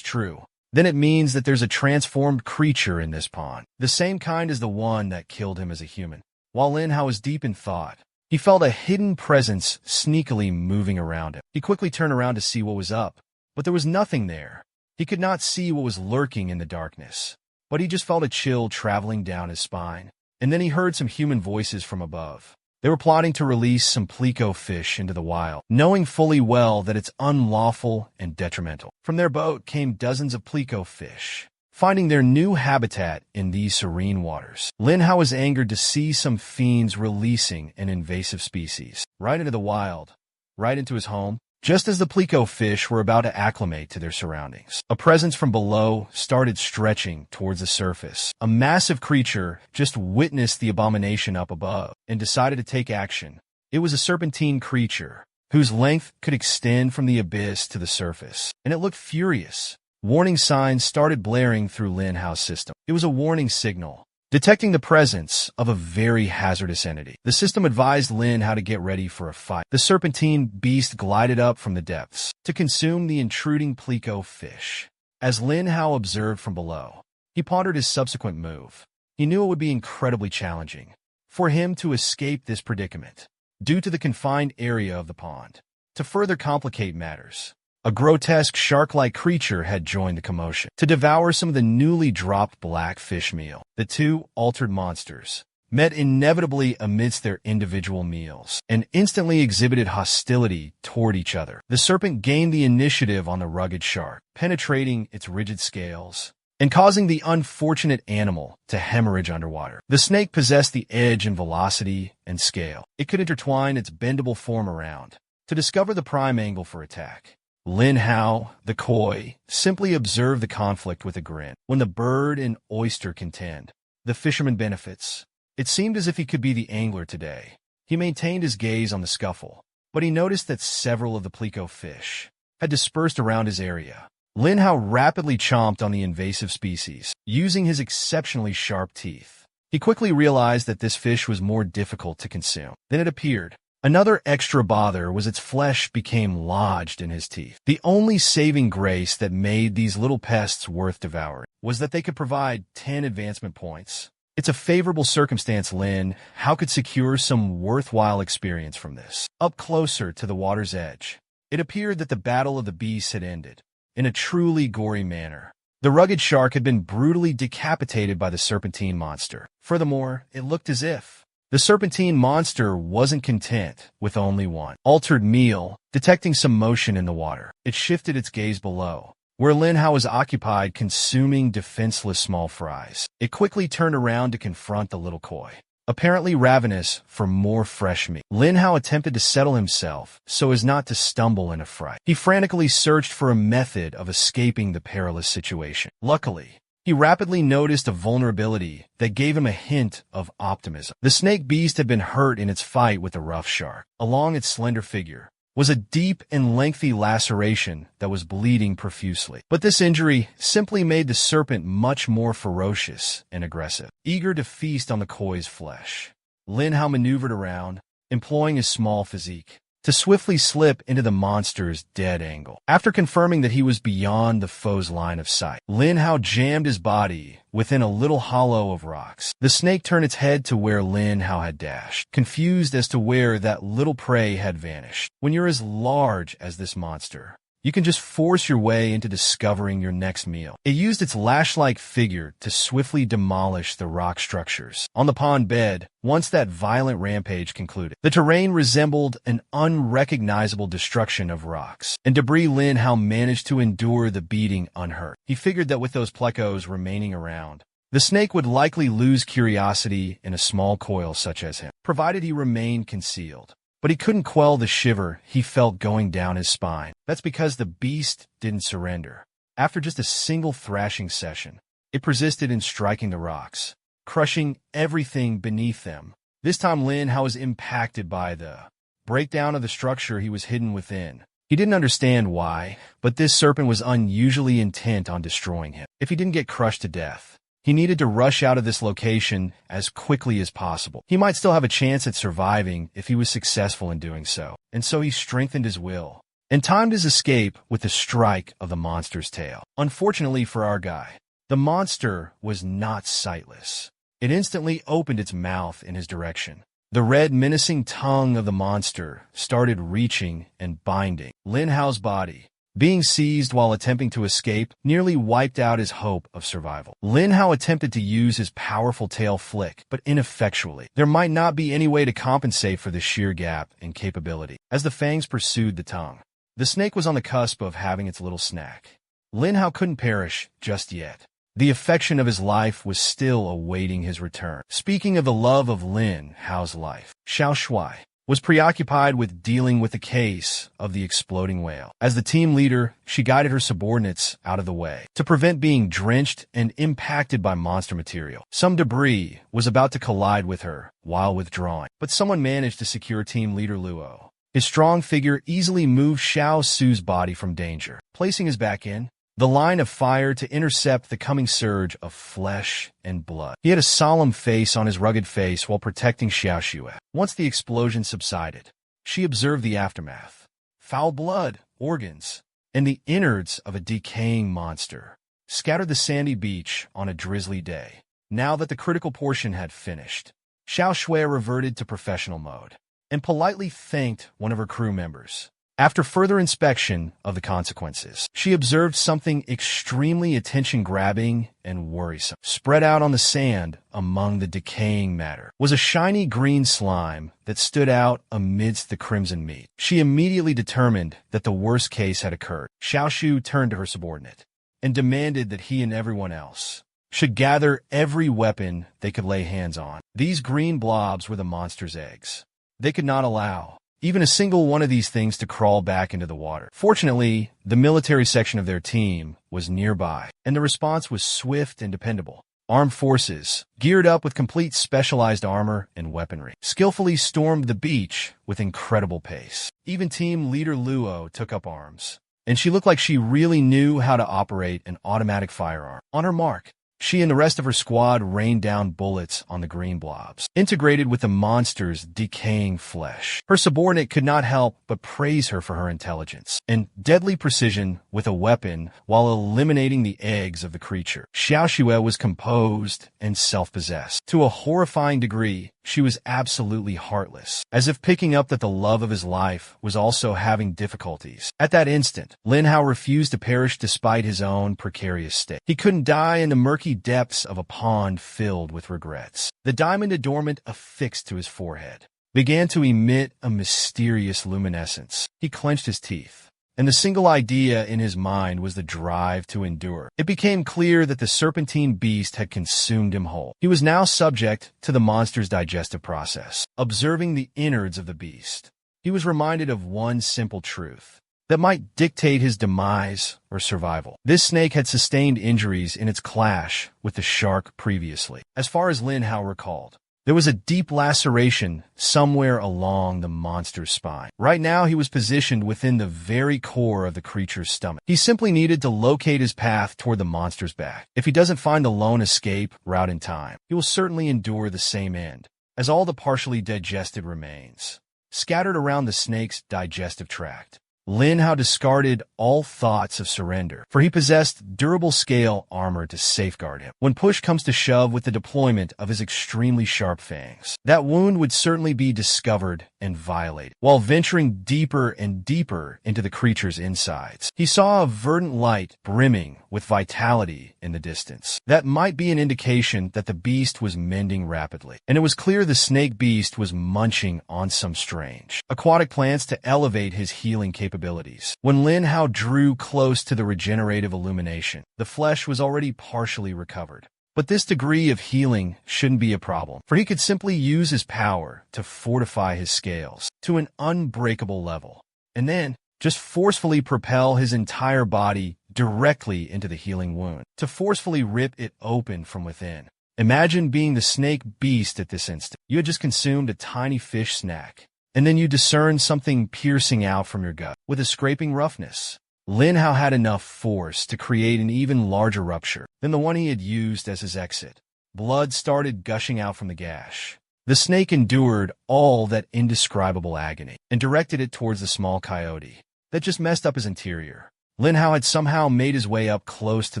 true, then it means that there's a transformed creature in this pond, the same kind as the one that killed him as a human. While Lin Hao was deep in thought, he felt a hidden presence sneakily moving around him. He quickly turned around to see what was up, but there was nothing there. He could not see what was lurking in the darkness, but he just felt a chill traveling down his spine. And then he heard some human voices from above. They were plotting to release some pleco fish into the wild, knowing fully well that it's unlawful and detrimental. From their boat came dozens of pleco fish, finding their new habitat in these serene waters. Lin Hao was angered to see some fiends releasing an invasive species right into the wild, right into his home. Just as the pleco fish were about to acclimate to their surroundings, a presence from below started stretching towards the surface. A massive creature just witnessed the abomination up above and decided to take action. It was a serpentine creature whose length could extend from the abyss to the surface, and it looked furious. Warning signs started blaring through Lin Hao's system. It was a warning signal, detecting the presence of a very hazardous entity. The system advised Lin how to get ready for a fight. The serpentine beast glided up from the depths to consume the intruding pleco fish. As Lin Hao observed from below, he pondered his subsequent move. He knew it would be incredibly challenging for him to escape this predicament due to the confined area of the pond. To further complicate matters, a grotesque shark-like creature had joined the commotion to devour some of the newly dropped black fish meal. The two altered monsters met inevitably amidst their individual meals and instantly exhibited hostility toward each other. The serpent gained the initiative on the rugged shark, penetrating its rigid scales and causing the unfortunate animal to hemorrhage underwater. The snake possessed the edge in velocity and scale. It could intertwine its bendable form around to discover the prime angle for attack. Lin Hao, the koi, simply observed the conflict with a grin. When the bird and oyster contend, the fisherman benefits. It seemed as if he could be the angler today. He maintained his gaze on the scuffle, but he noticed that several of the pleco fish had dispersed around his area. Lin Hao rapidly chomped on the invasive species, using his exceptionally sharp teeth. He quickly realized that this fish was more difficult to consume than it appeared. Another extra bother was its flesh became lodged in his teeth. The only saving grace that made these little pests worth devouring was that they could provide 10 advancement points. It's a favorable circumstance Lin Hao could secure some worthwhile experience from this. Up closer to the water's edge, it appeared that the battle of the beasts had ended in a truly gory manner. The rugged shark had been brutally decapitated by the serpentine monster. Furthermore, it looked as if the serpentine monster wasn't content with only one altered meal. Detecting some motion in the water, it shifted its gaze below, where Lin Hao was occupied consuming defenseless small fries. It quickly turned around to confront the little koi, apparently ravenous for more fresh meat. Lin Hao attempted to settle himself so as not to stumble in a fright. He frantically searched for a method of escaping the perilous situation. Luckily, he rapidly noticed a vulnerability that gave him a hint of optimism. The snake beast had been hurt in its fight with the rough shark. Along its slender figure was a deep and lengthy laceration that was bleeding profusely. But this injury simply made the serpent much more ferocious and aggressive. Eager to feast on the koi's flesh, Lin Hao maneuvered around, employing his small physique to swiftly slip into the monster's dead angle. After confirming that he was beyond the foe's line of sight, Lin Hao jammed his body within a little hollow of rocks. The snake turned its head to where Lin Hao had dashed, confused as to where that little prey had vanished. When you're as large as this monster, you can just force your way into discovering your next meal. It used its lash-like figure to swiftly demolish the rock structures on the pond bed. Once that violent rampage concluded, the terrain resembled an unrecognizable destruction of rocks and debris. Lin Hao managed to endure the beating unhurt. He figured that with those plecos remaining around, The snake would likely lose curiosity in a small coil such as him, provided he remained concealed. But he couldn't quell the shiver he felt going down his spine. That's because the beast didn't surrender. After just a single thrashing session, it persisted in striking the rocks, crushing everything beneath them. This time Lin Hao was impacted by the breakdown of the structure he was hidden within. He didn't understand why, but this serpent was unusually intent on destroying him. If he didn't get crushed to death, he needed to rush out of this location as quickly as possible. He might still have a chance at surviving if he was successful in doing so, and so he strengthened his will and timed his escape with the strike of the monster's tail. Unfortunately for our guy, the monster was not sightless. It instantly opened its mouth in his direction. The red, menacing tongue of the monster started reaching and binding Lin Hao's body. Being seized while attempting to escape nearly wiped out his hope of survival. Lin Hao attempted to use his powerful tail flick, but ineffectually. There might not be any way to compensate for the sheer gap in capability. As the fangs pursued the tongue, the snake was on the cusp of having its little snack. Lin Hao couldn't perish just yet. The affection of his life was still awaiting his return. Speaking of the love of Lin Hao's life, Xiao Shui was preoccupied with dealing with the case of the exploding whale. As the team leader, she guided her subordinates out of the way to prevent being drenched and impacted by monster material. Some debris was about to collide with her while withdrawing, but someone managed to secure team leader Luo. His strong figure easily moved Xiao Su's body from danger, placing his back in the line of fire to intercept the coming surge of flesh and blood. He had a solemn face on his rugged face while protecting Xiao Shui. Once the explosion subsided, she observed the aftermath. Foul blood, organs, and the innards of a decaying monster scattered the sandy beach on a drizzly day. Now that the critical portion had finished, Xiao Shui reverted to professional mode and politely thanked one of her crew members. After further inspection of the consequences, she observed something extremely attention-grabbing and worrisome. Spread out on the sand among the decaying matter was a shiny green slime that stood out amidst the crimson meat. She immediately determined that the worst case had occurred. Xiao Shu turned to her subordinate and demanded that he and everyone else should gather every weapon they could lay hands on. These green blobs were the monster's eggs. They could not allow even a single one of these things to crawl back into the water. Fortunately, the military section of their team was nearby, and the response was swift and dependable. Armed forces, geared up with complete specialized armor and weaponry, skillfully stormed the beach with incredible pace. Even team leader Luo took up arms, and she looked like she really knew how to operate an automatic firearm. On her mark, she and the rest of her squad rained down bullets on the green blobs, integrated with the monster's decaying flesh. Her subordinate could not help but praise her for her intelligence and deadly precision with a weapon while eliminating the eggs of the creature. Xiao Shui was composed and self-possessed. To a horrifying degree, she was absolutely heartless, as if picking up that the love of his life was also having difficulties. At that instant, Lin Hao refused to perish despite his own precarious state. He couldn't die in the murky depths of a pond filled with regrets. The diamond adornment affixed to his forehead began to emit a mysterious luminescence. He clenched his teeth, and the single idea in his mind was the drive to endure. It became clear that the serpentine beast had consumed him whole. He was now subject to the monster's digestive process. Observing the innards of the beast, he was reminded of one simple truth that might dictate his demise or survival. This snake had sustained injuries in its clash with the shark previously. As far as Lin Hao recalled, there was a deep laceration somewhere along the monster's spine. Right now, he was positioned within the very core of the creature's stomach. He simply needed to locate his path toward the monster's back. If he doesn't find the lone escape route in time, he will certainly endure the same end, as all the partially digested remains scattered around the snake's digestive tract. Lin Hao discarded all thoughts of surrender, for he possessed durable scale armor to safeguard him. When push comes to shove with the deployment of his extremely sharp fangs, that wound would certainly be discovered and violated. While venturing deeper and deeper into the creature's insides, he saw a verdant light brimming with vitality in the distance. That might be an indication that the beast was mending rapidly, and it was clear the snake beast was munching on some strange aquatic plants to elevate his healing capabilities. When Lin Hao drew close to the regenerative illumination, the flesh was already partially recovered. But this degree of healing shouldn't be a problem, for he could simply use his power to fortify his scales to an unbreakable level, and then just forcefully propel his entire body directly into the healing wound, to forcefully rip it open from within. Imagine being the snake beast at this instant. You had just consumed a tiny fish snack, and then you discern something piercing out from your gut with a scraping roughness. Lin Hao had enough force to create an even larger rupture than the one he had used as his exit. Blood started gushing out from the gash. The snake endured all that indescribable agony and directed it towards the small coyote that just messed up his interior. Lin Hao had somehow made his way up close to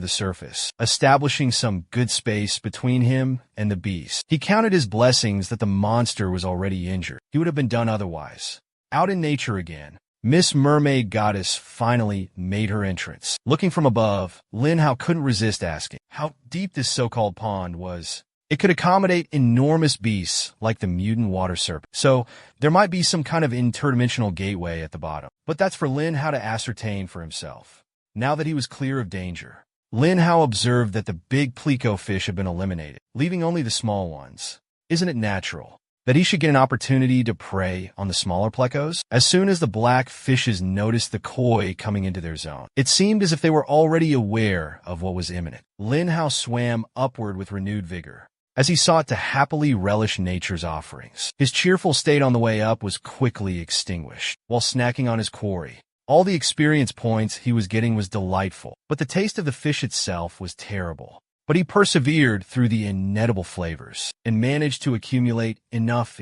the surface, establishing some good space between him and the beast. He counted his blessings that the monster was already injured. He would have been done otherwise. Out in nature again, Miss Mermaid Goddess finally made her entrance. Looking from above, Lin Hao couldn't resist asking how deep this so-called pond was. It could accommodate enormous beasts like the mutant water serpent, so there might be some kind of interdimensional gateway at the bottom. But that's for Lin Hao to ascertain for himself. Now that he was clear of danger, Lin Hao observed that the big pleco fish had been eliminated, leaving only the small ones. Isn't it natural that he should get an opportunity to prey on the smaller plecos? As soon as the black fishes noticed the koi coming into their zone, it seemed as if they were already aware of what was imminent. Lin Hao swam upward with renewed vigor as he sought to happily relish nature's offerings. His cheerful state on the way up was quickly extinguished while snacking on his quarry. All the experience points he was getting was delightful, but the taste of the fish itself was terrible. But he persevered through the inedible flavors and managed to accumulate enough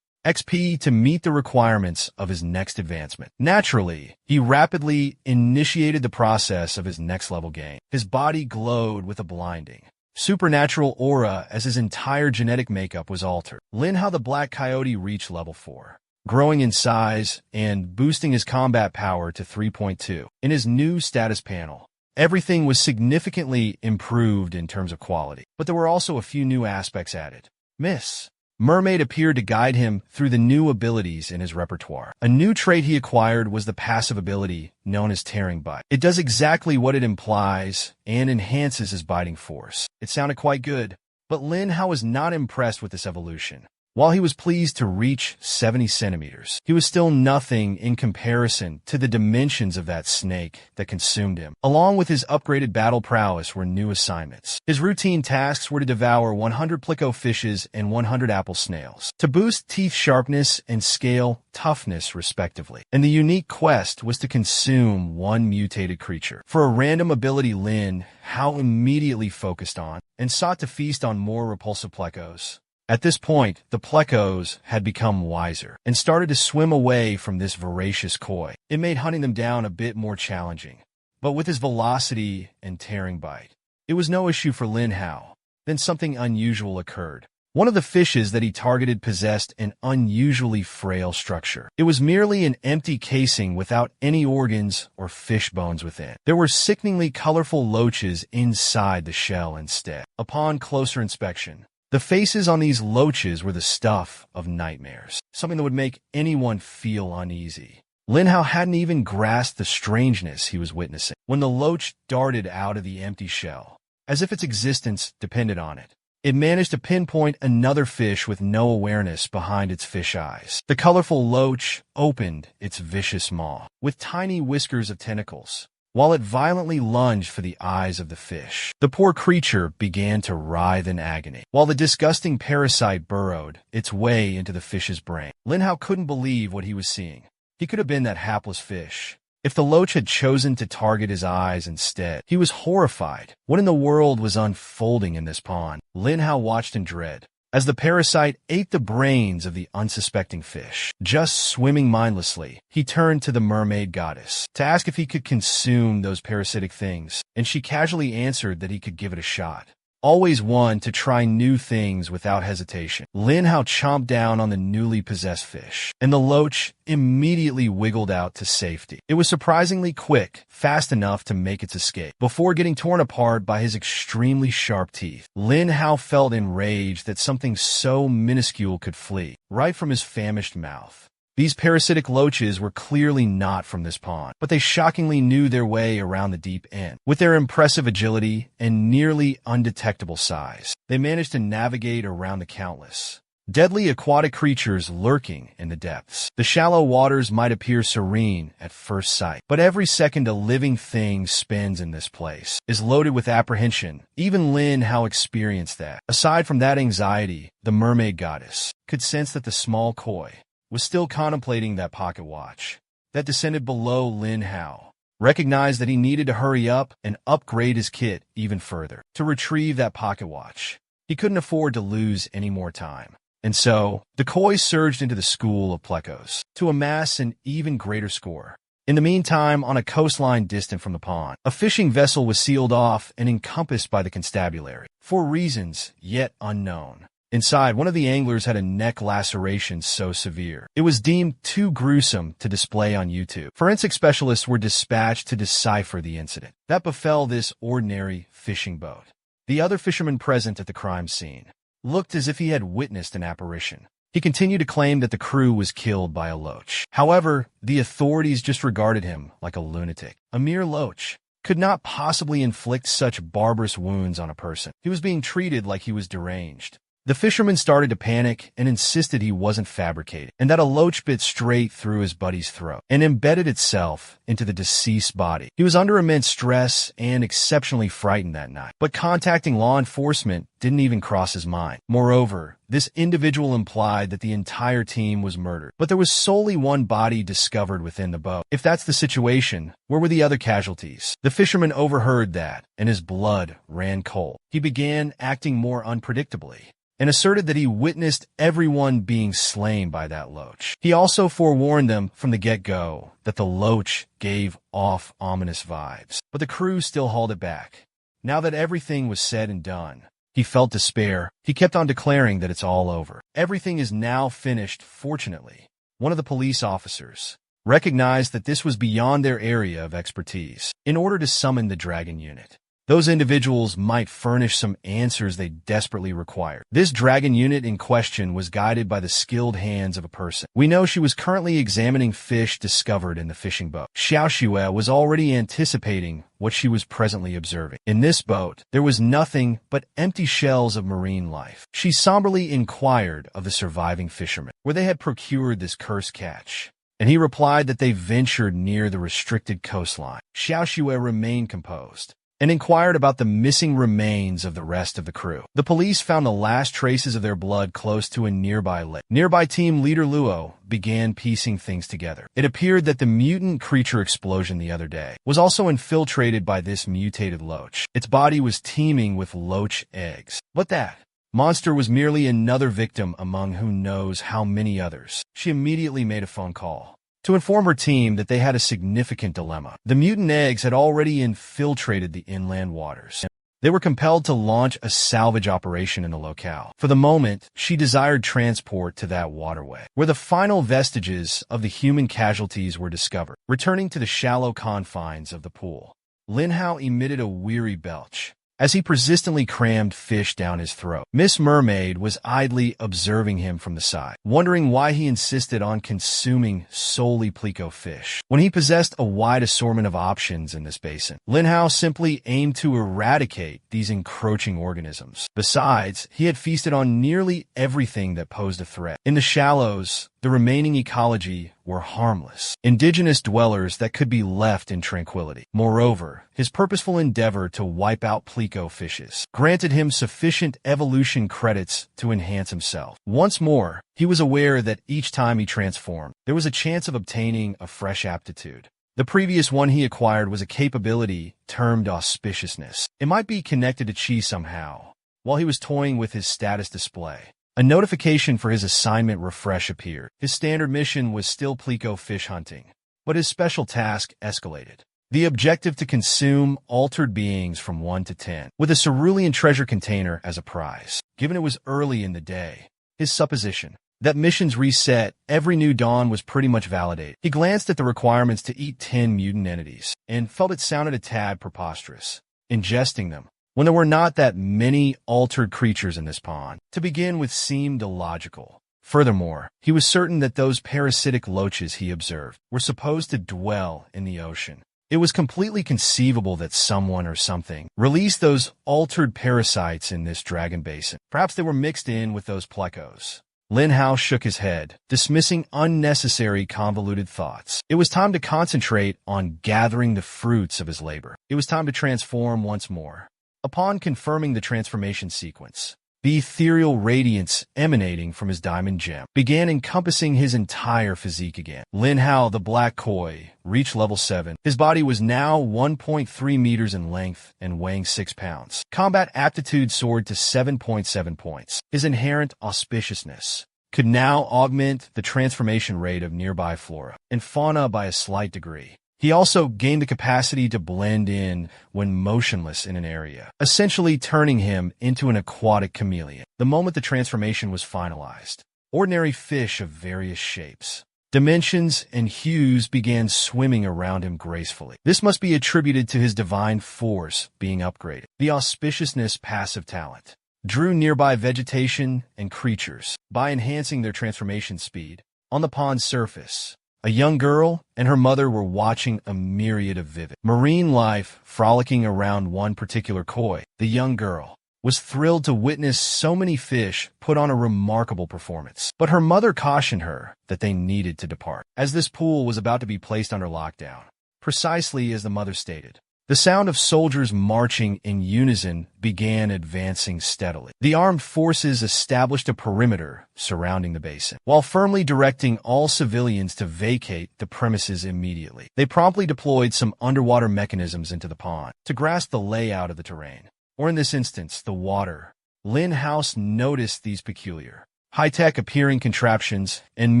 XP to meet the requirements of his next advancement. Naturally, he rapidly initiated the process of his next level gain. His body glowed with a blinding, supernatural aura as his entire genetic makeup was altered. Lin Hao the Black Coyote reached level 4, growing in size and boosting his combat power to 3.2. In his new status panel, everything was significantly improved in terms of quality, but there were also a few new aspects added. Miss Mermaid appeared to guide him through the new abilities in his repertoire. A new trait he acquired was the passive ability known as Tearing Bite. It does exactly what it implies and enhances his biting force. It sounded quite good, but Lin Hao was not impressed with this evolution. While he was pleased to reach 70 centimeters, he was still nothing in comparison to the dimensions of that snake that consumed him. Along with his upgraded battle prowess were new assignments. His routine tasks were to devour 100 pleco fishes and 100 apple snails, to boost teeth sharpness and scale toughness respectively. And the unique quest was to consume one mutated creature. For a random ability Lin Hao immediately focused on and sought to feast on more repulsive plecos. At this point, the plecos had become wiser and started to swim away from this voracious koi. It made hunting them down a bit more challenging, but with his velocity and tearing bite, it was no issue for Lin Hao. Then something unusual occurred. One of the fishes that he targeted possessed an unusually frail structure. It was merely an empty casing without any organs or fish bones within. There were sickeningly colorful loaches inside the shell instead. Upon closer inspection, the faces on these loaches were the stuff of nightmares, something that would make anyone feel uneasy. Lin Hao hadn't even grasped the strangeness he was witnessing when the loach darted out of the empty shell, as if its existence depended on it. It managed to pinpoint another fish with no awareness behind its fish eyes. The colorful loach opened its vicious maw, with tiny whiskers of tentacles, while it violently lunged for the eyes of the fish. The poor creature began to writhe in agony, while the disgusting parasite burrowed its way into the fish's brain. Lin Hao couldn't believe what he was seeing. He could have been that hapless fish. If the loach had chosen to target his eyes instead, he was horrified. What in the world was unfolding in this pond? Lin Hao watched in dread as the parasite ate the brains of the unsuspecting fish. Just swimming mindlessly, he turned to the mermaid goddess to ask if he could consume those parasitic things, and she casually answered that he could give it a shot. Always one to try new things without hesitation, Lin Hao chomped down on the newly possessed fish, and the loach immediately wiggled out to safety. It was surprisingly quick, fast enough to make its escape, before getting torn apart by his extremely sharp teeth. Lin Hao felt enraged that something so minuscule could flee right from his famished mouth. These parasitic loaches were clearly not from this pond, but they shockingly knew their way around the deep end. With their impressive agility and nearly undetectable size, they managed to navigate around the countless deadly aquatic creatures lurking in the depths. The shallow waters might appear serene at first sight, but every second a living thing spends in this place is loaded with apprehension. Even Lin Hao experienced that. Aside from that anxiety, the mermaid goddess could sense that the small koi was still contemplating that pocket watch that descended below Lin Hao. Recognized that he needed to hurry up and upgrade his kit even further to retrieve that pocket watch. He couldn't afford to lose any more time. And so, the koi surged into the school of plecos to amass an even greater score. In the meantime, on a coastline distant from the pond, a fishing vessel was sealed off and encompassed by the constabulary, for reasons yet unknown. Inside, one of the anglers had a neck laceration so severe, it was deemed too gruesome to display on YouTube. Forensic specialists were dispatched to decipher the incident that befell this ordinary fishing boat. The other fisherman present at the crime scene looked as if he had witnessed an apparition. He continued to claim that the crew was killed by a loach. However, the authorities just regarded him like a lunatic. A mere loach could not possibly inflict such barbarous wounds on a person. He was being treated like he was deranged. The fisherman started to panic and insisted he wasn't fabricated, and that a loach bit straight through his buddy's throat and embedded itself into the deceased's body. He was under immense stress and exceptionally frightened that night, but contacting law enforcement didn't even cross his mind. Moreover, this individual implied that the entire team was murdered, but there was solely one body discovered within the boat. If that's the situation, where were the other casualties? The fisherman overheard that, and his blood ran cold. He began acting more unpredictably and asserted that he witnessed everyone being slain by that loach. He also forewarned them from the get-go that the loach gave off ominous vibes, but the crew still hauled it back. Now that everything was said and done, he felt despair. He kept on declaring that it's all over. Everything is now finished, fortunately. One of the police officers recognized that this was beyond their area of expertise. In order to summon the dragon unit, those individuals might furnish some answers they desperately required. This dragon unit in question was guided by the skilled hands of a person. We know she was currently examining fish discovered in the fishing boat. Xiaoxue was already anticipating what she was presently observing. In this boat, there was nothing but empty shells of marine life. She somberly inquired of the surviving fishermen where they had procured this cursed catch, and he replied that they ventured near the restricted coastline. Xiaoxue remained composed and inquired about the missing remains of the rest of the crew. The police found the last traces of their blood close to a nearby lake. Nearby team leader Luo began piecing things together. It appeared that the mutant creature explosion the other day was also infiltrated by this mutated loach. Its body was teeming with loach eggs. But that monster was merely another victim among who knows how many others. She immediately made a phone call to inform her team that they had a significant dilemma. The mutant eggs had already infiltrated the inland waters. They were compelled to launch a salvage operation in the locale. For the moment, she desired transport to that waterway, where the final vestiges of the human casualties were discovered. Returning to the shallow confines of the pool, Lin Hao emitted a weary belch as he persistently crammed fish down his throat. Miss Mermaid was idly observing him from the side, wondering why he insisted on consuming solely pleco fish when he possessed a wide assortment of options in this basin. Lin Hao simply aimed to eradicate these encroaching organisms. Besides, he had feasted on nearly everything that posed a threat. In the shallows, the remaining ecology were harmless, indigenous dwellers that could be left in tranquility. Moreover, his purposeful endeavor to wipe out pleco fishes granted him sufficient evolution credits to enhance himself. Once more, he was aware that each time he transformed, there was a chance of obtaining a fresh aptitude. The previous one he acquired was a capability termed auspiciousness. It might be connected to chi somehow. While he was toying with his status display, a notification for his assignment refresh appeared. His standard mission was still pleco fish hunting, but his special task escalated. The objective to consume altered beings from 1 to 10, with a cerulean treasure container as a prize. Given it was early in the day, his supposition that missions reset every new dawn was pretty much validated. He glanced at the requirements to eat 10 mutant entities and felt it sounded a tad preposterous, ingesting them when there were not that many altered creatures in this pond. To begin with seemed illogical. Furthermore, he was certain that those parasitic loaches he observed were supposed to dwell in the ocean. It was completely conceivable that someone or something released those altered parasites in this dragon basin. Perhaps they were mixed in with those plecos. Lin Hao shook his head, dismissing unnecessary convoluted thoughts. It was time to concentrate on gathering the fruits of his labor. It was time to transform once more. Upon confirming the transformation sequence, the ethereal radiance emanating from his diamond gem began encompassing his entire physique again. Lin Hao, the black koi, reached level 7. His body was now 1.3 meters in length and weighing 6 pounds. Combat aptitude soared to 7.7 points. His inherent auspiciousness could now augment the transformation rate of nearby flora and fauna by a slight degree. He also gained the capacity to blend in when motionless in an area, essentially turning him into an aquatic chameleon. The moment the transformation was finalized, ordinary fish of various shapes, dimensions, and hues began swimming around him gracefully. This must be attributed to his divine force being upgraded. The auspiciousness passive talent drew nearby vegetation and creatures by enhancing their transformation speed. On the pond's surface, a young girl and her mother were watching a myriad of vivid marine life frolicking around one particular koi. The young girl was thrilled to witness so many fish put on a remarkable performance, but her mother cautioned her that they needed to depart, as this pool was about to be placed under lockdown. Precisely as the mother stated, the sound of soldiers marching in unison began advancing steadily. The armed forces established a perimeter surrounding the basin, while firmly directing all civilians to vacate the premises immediately. They promptly deployed some underwater mechanisms into the pond to grasp the layout of the terrain, or in this instance, the water. Lin House noticed these peculiar, high-tech appearing contraptions and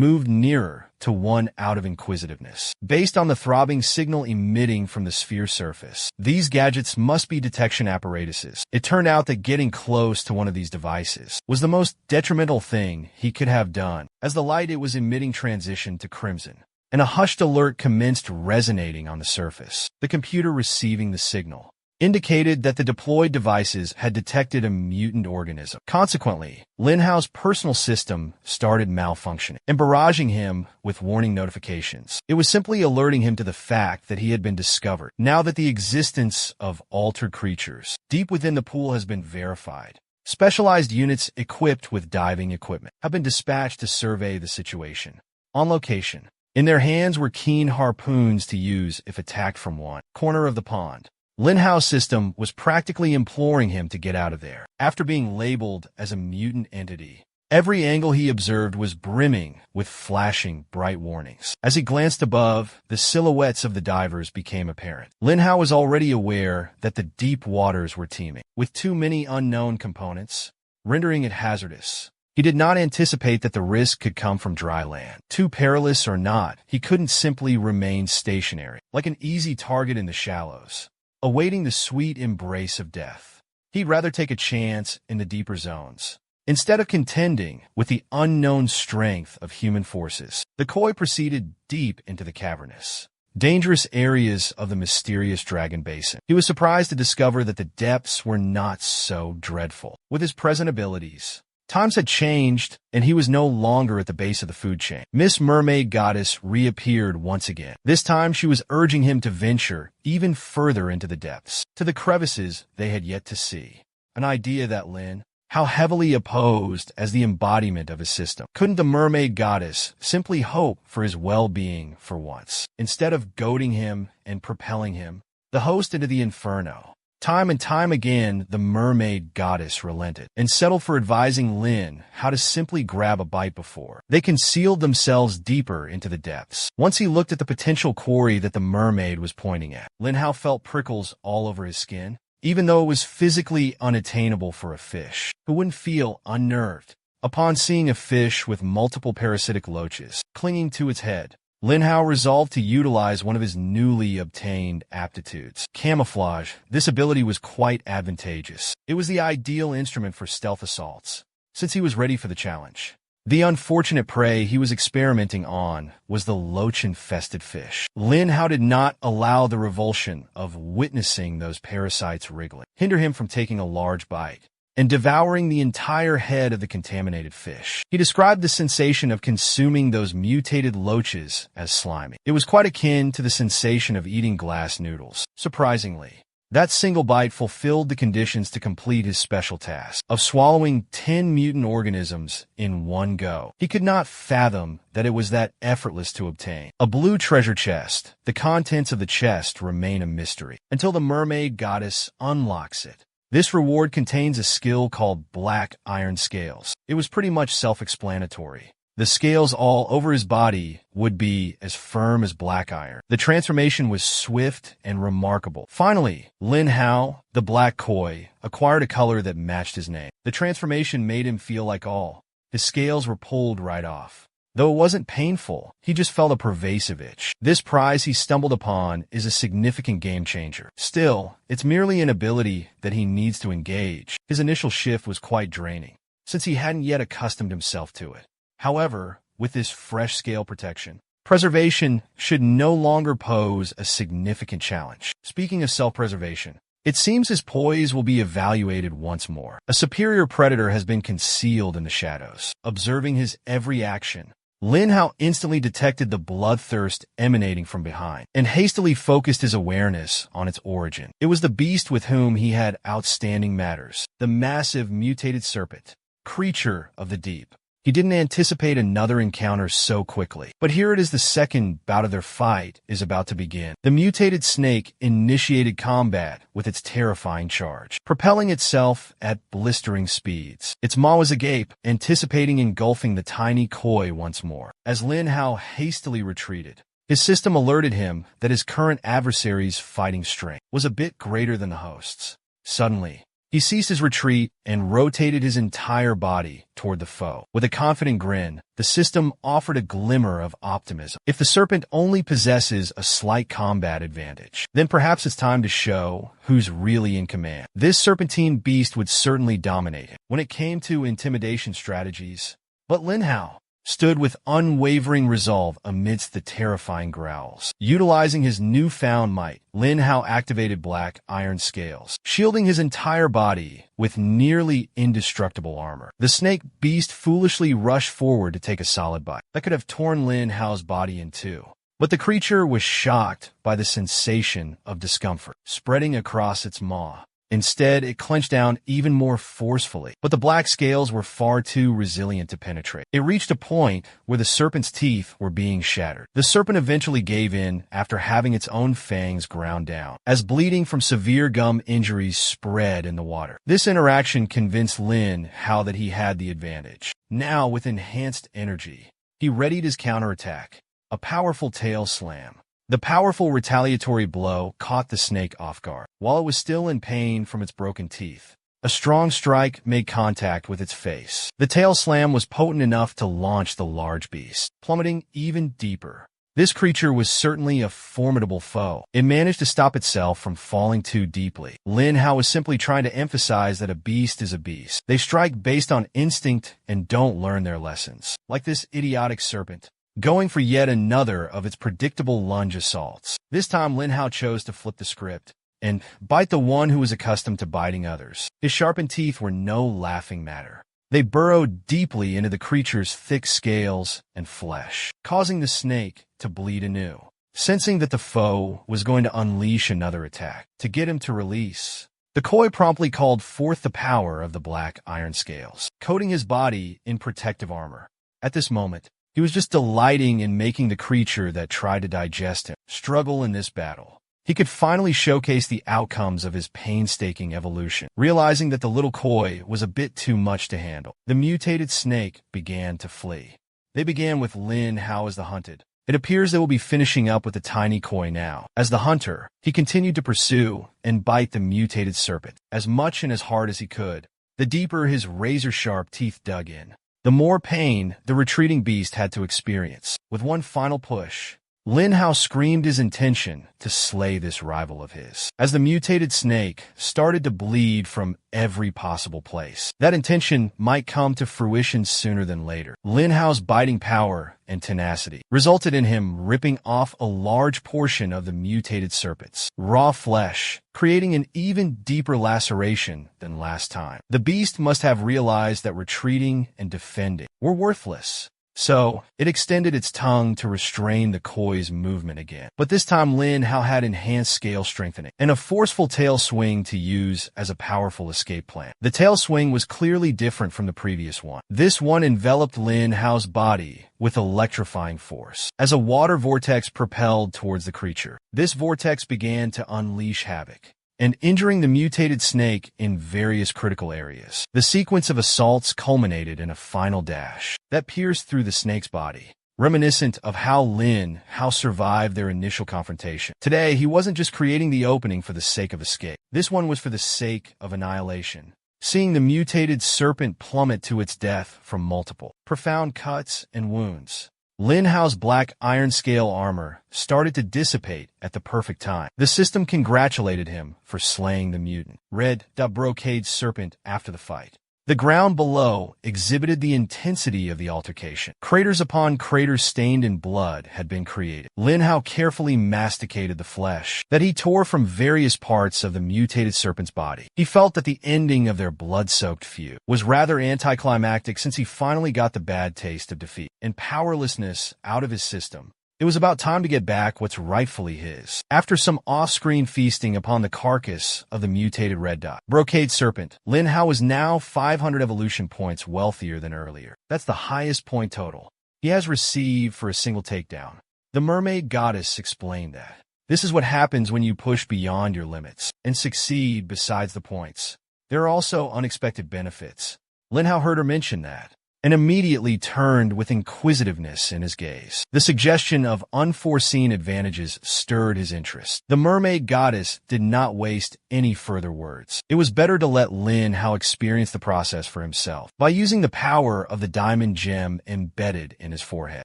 moved nearer to one out of inquisitiveness. Based on the throbbing signal emitting from the sphere surface, these gadgets must be detection apparatuses. It turned out that getting close to one of these devices was the most detrimental thing he could have done, as the light it was emitting transitioned to crimson, and a hushed alert commenced resonating on the surface. The computer receiving the signal indicated that the deployed devices had detected a mutant organism. Consequently, Lin Hao's personal system started malfunctioning and barraging him with warning notifications. It was simply alerting him to the fact that he had been discovered. Now that the existence of altered creatures deep within the pool has been verified, specialized units equipped with diving equipment have been dispatched to survey the situation. On location, in their hands were keen harpoons to use if attacked from one corner of the pond. Lin Hao's system was practically imploring him to get out of there. After being labeled as a mutant entity, every angle he observed was brimming with flashing bright warnings. As he glanced above, the silhouettes of the divers became apparent. Lin Hao was already aware that the deep waters were teeming with too many unknown components, rendering it hazardous. He did not anticipate that the risk could come from dry land. Too perilous or not, he couldn't simply remain stationary, like an easy target in the shallows, awaiting the sweet embrace of death. He'd rather take a chance in the deeper zones. Instead of contending with the unknown strength of human forces, the koi proceeded deep into the cavernous, dangerous areas of the mysterious dragon basin. He was surprised to discover that the depths were not so dreadful. With his present abilities, times had changed, and he was no longer at the base of the food chain. Miss Mermaid Goddess reappeared once again. This time she was urging him to venture even further into the depths, to the crevices they had yet to see. An idea that Lin Hao heavily opposed as the embodiment of his system. Couldn't the Mermaid Goddess simply hope for his well-being for once, instead of goading him and propelling him, the host, into the inferno? Time and time again, the Mermaid Goddess relented and settled for advising Lin how to simply grab a bite before they concealed themselves deeper into the depths. Once he looked at the potential quarry that the mermaid was pointing at, Lin Hao felt prickles all over his skin, even though it was physically unattainable for a fish who wouldn't feel unnerved upon seeing a fish with multiple parasitic loaches clinging to its head. Lin Hao resolved to utilize one of his newly obtained aptitudes, camouflage. This ability was quite advantageous. It was the ideal instrument for stealth assaults, since he was ready for the challenge. The unfortunate prey he was experimenting on was the loach-infested fish. Lin Hao did not allow the revulsion of witnessing those parasites wriggling hinder him from taking a large bite. and devouring the entire head of the contaminated fish. He described the sensation of consuming those mutated loaches as slimy. It was quite akin to the sensation of eating glass noodles. Surprisingly, that single bite fulfilled the conditions to complete his special task of swallowing 10 mutant organisms in one go. He could not fathom that it was that effortless to obtain. A blue treasure chest. The contents of the chest remain a mystery until the mermaid goddess unlocks it. This reward contains a skill called Black Iron Scales. It was pretty much self-explanatory. The scales all over his body would be as firm as black iron. The transformation was swift and remarkable. Finally, Lin Hao, the black koi, acquired a color that matched his name. The transformation made him feel like all. His scales were pulled right off. Though it wasn't painful, he just felt a pervasive itch. This prize he stumbled upon is a significant game changer. Still, it's merely an ability that he needs to engage. His initial shift was quite draining, since he hadn't yet accustomed himself to it. However, with this fresh scale protection, preservation should no longer pose a significant challenge. Speaking of self-preservation, it seems his poise will be evaluated once more. A superior predator has been concealed in the shadows. Observing his every action, Lin Hao instantly detected the bloodthirst emanating from behind and hastily focused his awareness on its origin. It was the beast with whom he had outstanding matters, the massive mutated serpent, creature of the deep. He didn't anticipate another encounter so quickly. But here it is, the second bout of their fight is about to begin. The mutated snake initiated combat with its terrifying charge, propelling itself at blistering speeds. Its maw was agape, anticipating engulfing the tiny koi once more. As Lin Hao hastily retreated, his system alerted him that his current adversary's fighting strength was a bit greater than the host's. Suddenly, he ceased his retreat and rotated his entire body toward the foe. With a confident grin, the system offered a glimmer of optimism. If the serpent only possesses a slight combat advantage, then perhaps it's time to show who's really in command. This serpentine beast would certainly dominate him when it came to intimidation strategies. But Lin Hao stood with unwavering resolve amidst the terrifying growls. Utilizing his newfound might, Lin Hao activated Black Iron Scales, shielding his entire body with nearly indestructible armor. The snake beast foolishly rushed forward to take a solid bite that could have torn Lin Hao's body in two. But the creature was shocked by the sensation of discomfort spreading across its maw. Instead, it clenched down even more forcefully, but the black scales were far too resilient to penetrate. It reached a point where the serpent's teeth were being shattered. The serpent eventually gave in after having its own fangs ground down, as bleeding from severe gum injuries spread in the water. This interaction convinced Lin Hao that he had the advantage. Now, with enhanced energy, he readied his counterattack, a powerful tail slam. The powerful retaliatory blow caught the snake off guard. While it was still in pain from its broken teeth, a strong strike made contact with its face. The tail slam was potent enough to launch the large beast, plummeting even deeper. This creature was certainly a formidable foe. It managed to stop itself from falling too deeply. Lin Hao was simply trying to emphasize that a beast is a beast. They strike based on instinct and don't learn their lessons. Like this idiotic serpent, going for yet another of its predictable lunge assaults. This time, Lin Hao chose to flip the script and bite the one who was accustomed to biting others. His sharpened teeth were no laughing matter. They burrowed deeply into the creature's thick scales and flesh, causing the snake to bleed anew. Sensing that the foe was going to unleash another attack to get him to release, the koi promptly called forth the power of the Black Iron Scales, coating his body in protective armor. At this moment, he was just delighting in making the creature that tried to digest him struggle in this battle. He could finally showcase the outcomes of his painstaking evolution. Realizing that the little koi was a bit too much to handle, the mutated snake began to flee. They began with Lin Hao as the hunted. It appears they will be finishing up with the tiny koi now. As the hunter, he continued to pursue and bite the mutated serpent as much and as hard as he could. The deeper his razor-sharp teeth dug in, the more pain the retreating beast had to experience. With one final push, Lin Hao screamed his intention to slay this rival of his. As the mutated snake started to bleed from every possible place, that intention might come to fruition sooner than later. Lin Hao's biting power and tenacity resulted in him ripping off a large portion of the mutated serpent's raw flesh, creating an even deeper laceration than last time. The beast must have realized that retreating and defending were worthless. So, it extended its tongue to restrain the koi's movement again. But this time Lin Hao had enhanced scale strengthening and a forceful tail swing to use as a powerful escape plan. The tail swing was clearly different from the previous one. This one enveloped Lin Hao's body with electrifying force, as a water vortex propelled towards the creature. This vortex began to unleash havoc and injuring the mutated snake in various critical areas. The sequence of assaults culminated in a final dash that pierced through the snake's body, reminiscent of how Lin Hao survived their initial confrontation. Today, he wasn't just creating the opening for the sake of escape. This one was for the sake of annihilation. Seeing the mutated serpent plummet to its death from multiple profound cuts and wounds, Lin Hao's black iron scale armor started to dissipate at the perfect time. The system congratulated him for slaying the mutant red brocade serpent after the fight. The ground below exhibited the intensity of the altercation. Craters upon craters stained in blood had been created. Lin Hao carefully masticated the flesh that he tore from various parts of the mutated serpent's body. He felt that the ending of their blood-soaked feud was rather anticlimactic since he finally got the bad taste of defeat and powerlessness out of his system. It was about time to get back what's rightfully his. After some off-screen feasting upon the carcass of the mutated red brocade serpent, Lin Hao was now 500 evolution points wealthier than earlier. That's the highest point total he has received for a single takedown. The mermaid goddess explained that this is what happens when you push beyond your limits and succeed besides the points. There are also unexpected benefits. Lin Hao heard her mention that, and immediately turned with inquisitiveness in his gaze. The suggestion of unforeseen advantages stirred his interest. The mermaid goddess did not waste any further words. It was better to let Lin Hao experience the process for himself by using the power of the diamond gem embedded in his forehead.